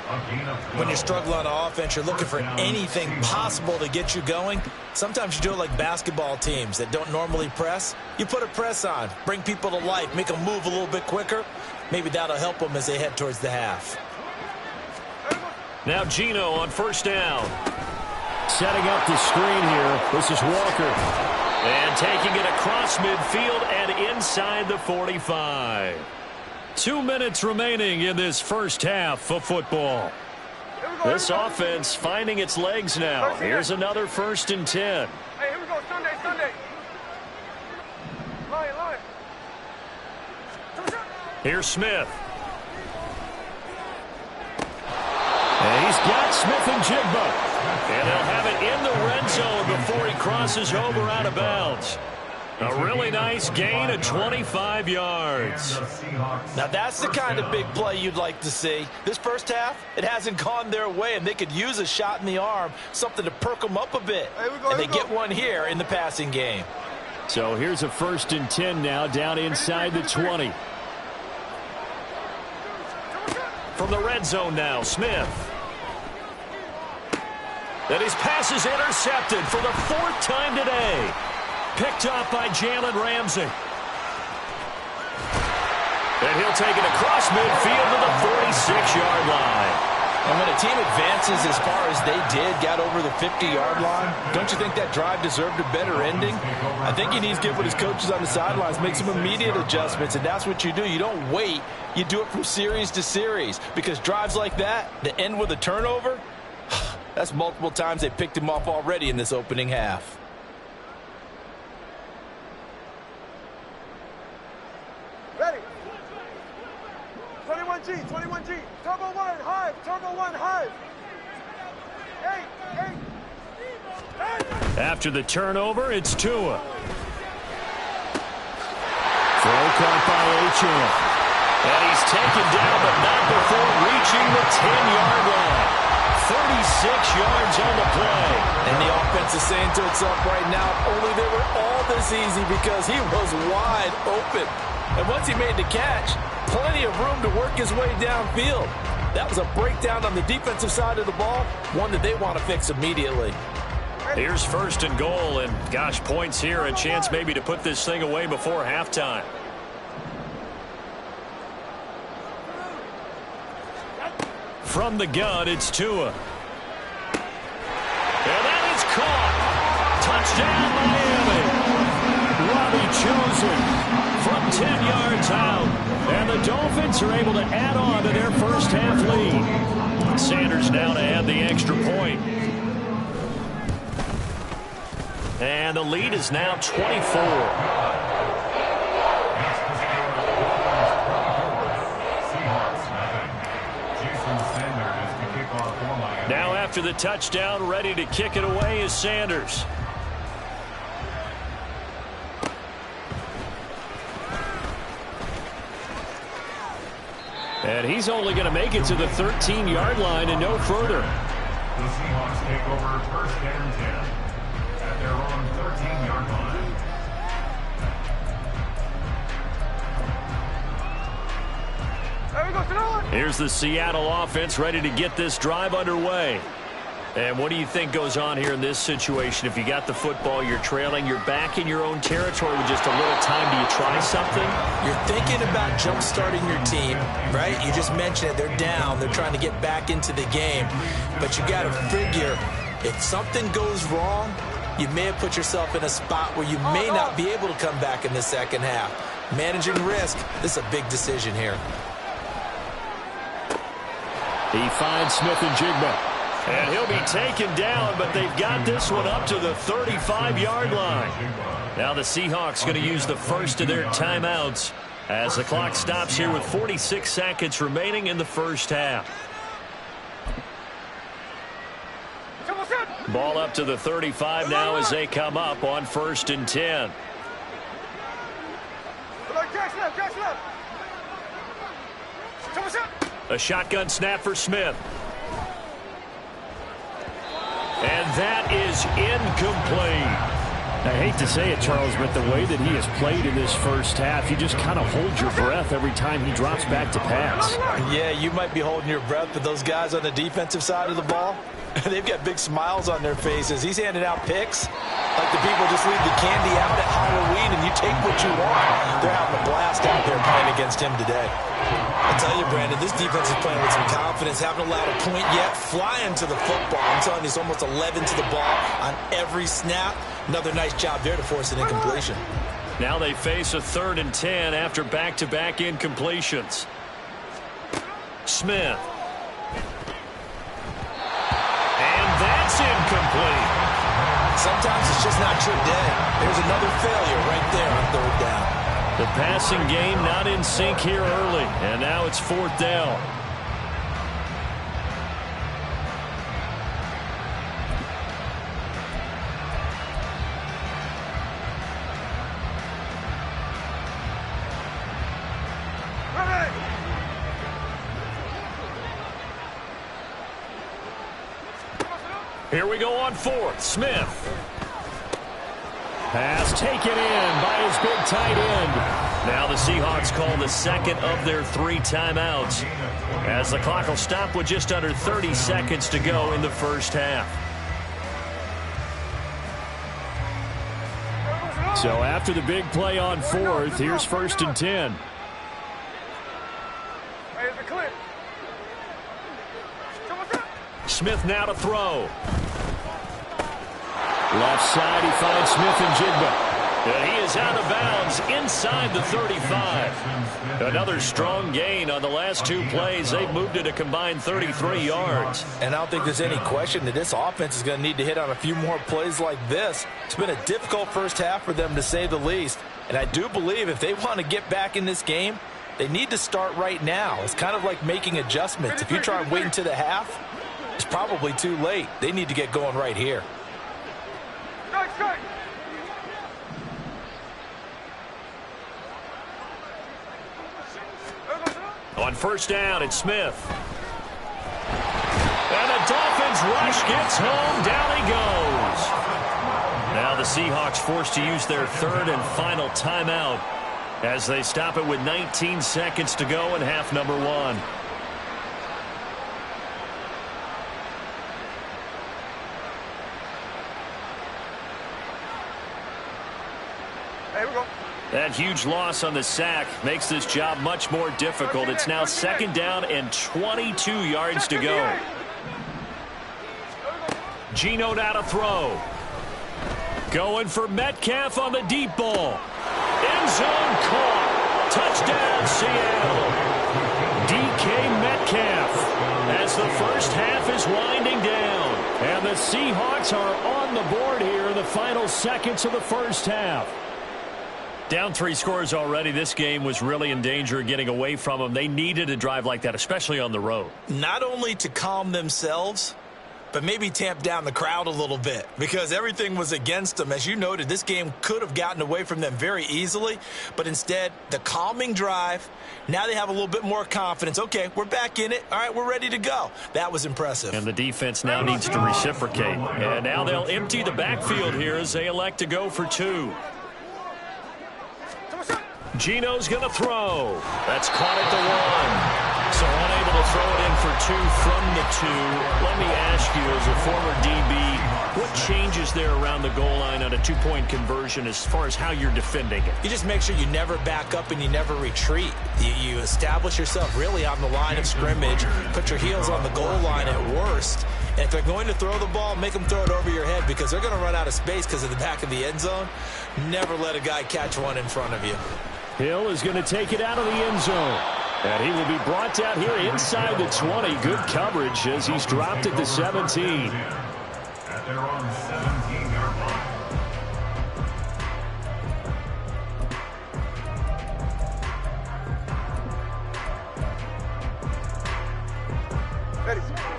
When you struggle on offense, you're looking for anything possible to get you going. Sometimes you do it like basketball teams that don't normally press. You put a press on, bring people to life, make them move a little bit quicker. Maybe that'll help them as they head towards the half. Now Geno on 1st down. Setting up the screen here. This is Walker. And taking it across midfield and inside the 45. 2 minutes remaining in this first half of football. This offense finding its legs now. Here's another 1st and 10. Hey, here we go. Sunday. Line. Here's Smith. And he's got Smith and Jigba. And they'll have it in the red zone before he crosses over out of bounds. A really nice gain of 25 yards. Now that's the kind of big play you'd like to see. This first half, it hasn't gone their way, and they could use a shot in the arm, something to perk them up a bit. And they get one here in the passing game. So here's a 1st and 10 now down inside the 20. From the red zone now, Smith. And his pass is intercepted for the 4th time today. Picked up by Jalen Ramsey. And he'll take it across midfield to the 46-yard line. And when a team advances as far as they did, got over the 50-yard line, don't you think that drive deserved a better ending? I think he needs to get with his coaches on the sidelines, make some immediate adjustments, and that's what you do. You don't wait. You do it from series to series, because drives like that, that end with a turnover, that's multiple times they picked him off already in this opening half. Ready. 21G. Turbo 1, Hive. Hey. After the turnover, it's Tua. Throw caught by Achane. And he's taken down, but not before reaching the 10-yard line. 36 yards on the play. And the offense is saying to itself right now, only they were all this easy because he was wide open. And once he made the catch, plenty of room to work his way downfield. That was a breakdown on the defensive side of the ball, one that they want to fix immediately. Here's 1st and goal, and gosh, points here, a chance maybe to put this thing away before halftime. From the gun, it's Tua. And that is caught. Touchdown, Miami. Robbie chosen from 10 yards out. And the Dolphins are able to add on to their first half lead. Sanders now to add the extra point. And the lead is now 24. Now after the touchdown, ready to kick it away is Sanders. And he's only going to make it to the 13-yard line and no further. The Seahawks take over first and 10 at their own 13-yard line. Here's the Seattle offense ready to get this drive underway. And what do you think goes on here in this situation? If you got the football, you're trailing, you're back in your own territory with just a little time. Do you try something? You're thinking about jump-starting your team, right? You just mentioned it. They're down. They're trying to get back into the game. But you got to figure, if something goes wrong, you may have put yourself in a spot where you may not be able to come back in the second half. Managing risk, this is a big decision here. He finds Smith and Jigba. And he'll be taken down, but they've got this one up to the 35-yard line. Now the Seahawks going to use the first of their timeouts as the clock stops here with 46 seconds remaining in the first half. Ball up to the 35 now as they come up on 1st and 10. A shotgun snap for Smith. And that is incomplete. I hate to say it, Charles, but the way that he has played in this first half, you just kind of hold your breath every time he drops back to pass. Yeah, you might be holding your breath, but those guys on the defensive side of the ball, they've got big smiles on their faces. He's handing out picks like the people just leave the candy out at Halloween and you take what you want. They're having a blast out there playing against him today. I tell you, Brandon, this defense is playing with some confidence. Haven't allowed a point yet. Flying to the football. I'm telling you, it's almost 11 to the ball on every snap. Another nice job there to force an incompletion. Now they face a 3rd and 10 after back-to-back incompletions. Smith. And that's incomplete. Sometimes it's just not your day. There's another failure right there on 3rd down. The passing game not in sync here early, and now it's 4th down. Here we go on 4th. Smith. Pass taken in by his big tight end. Now the Seahawks call the second of their 3 timeouts as the clock will stop with just under 30 seconds to go in the first half. So after the big play on 4th, here's 1st and 10. Smith now to throw. Left side, he finds Smith and Jigba. And he is out of bounds inside the 35. Another strong gain on the last 2 plays. They've moved it a combined 33 yards. And I don't think there's any question that this offense is going to need to hit on a few more plays like this. It's been a difficult first half for them, to say the least. And I do believe if they want to get back in this game, they need to start right now. It's kind of like making adjustments. If you try and wait until the half, it's probably too late. They need to get going right here. On 1st down, it's Smith. And the Dolphins rush gets home. Down he goes. Now the Seahawks forced to use their 3rd and final timeout as they stop it with 19 seconds to go in half number 1. That huge loss on the sack makes this job much more difficult. It's now 2nd down and 22 yards to go. Geno now to throw. Going for Metcalf on the deep ball. End zone caught. Touchdown, Seattle. DK Metcalf as the first half is winding down. And the Seahawks are on the board here in the final seconds of the first half. Down 3 scores already. This game was really in danger of getting away from them. They needed a drive like that, especially on the road. Not only to calm themselves, but maybe tamp down the crowd a little bit because everything was against them. As you noted, this game could have gotten away from them very easily, but instead, the calming drive, now they have a little bit more confidence. Okay, we're back in it. All right, we're ready to go. That was impressive. And the defense now needs to reciprocate. And now they'll empty the backfield here as they elect to go for 2. Geno's going to throw. That's caught at the 1. So unable to throw it in for 2 from the 2. Let me ask you, as a former DB, what changes there around the goal line on a 2-point conversion as far as how you're defending it? You just make sure you never back up and you never retreat. You establish yourself really on the line of scrimmage, put your heels on the goal line at worst. And if they're going to throw the ball, make them throw it over your head because they're going to run out of space because of the back of the end zone. Never let a guy catch one in front of you. Hill is going to take it out of the end zone. And he will be brought down here inside the 20. Good coverage as he's dropped at the 17. At their own 17-yard line.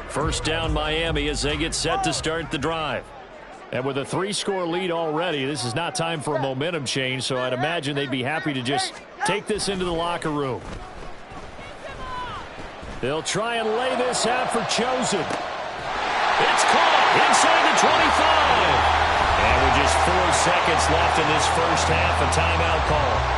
First down Miami as they get set to start the drive. And with a 3-score lead already, this is not time for a momentum change, so I'd imagine they'd be happy to just take this into the locker room. They'll try and lay this out for Chosen. It's caught inside the 25. And with just 4 seconds left in this first half, a timeout call.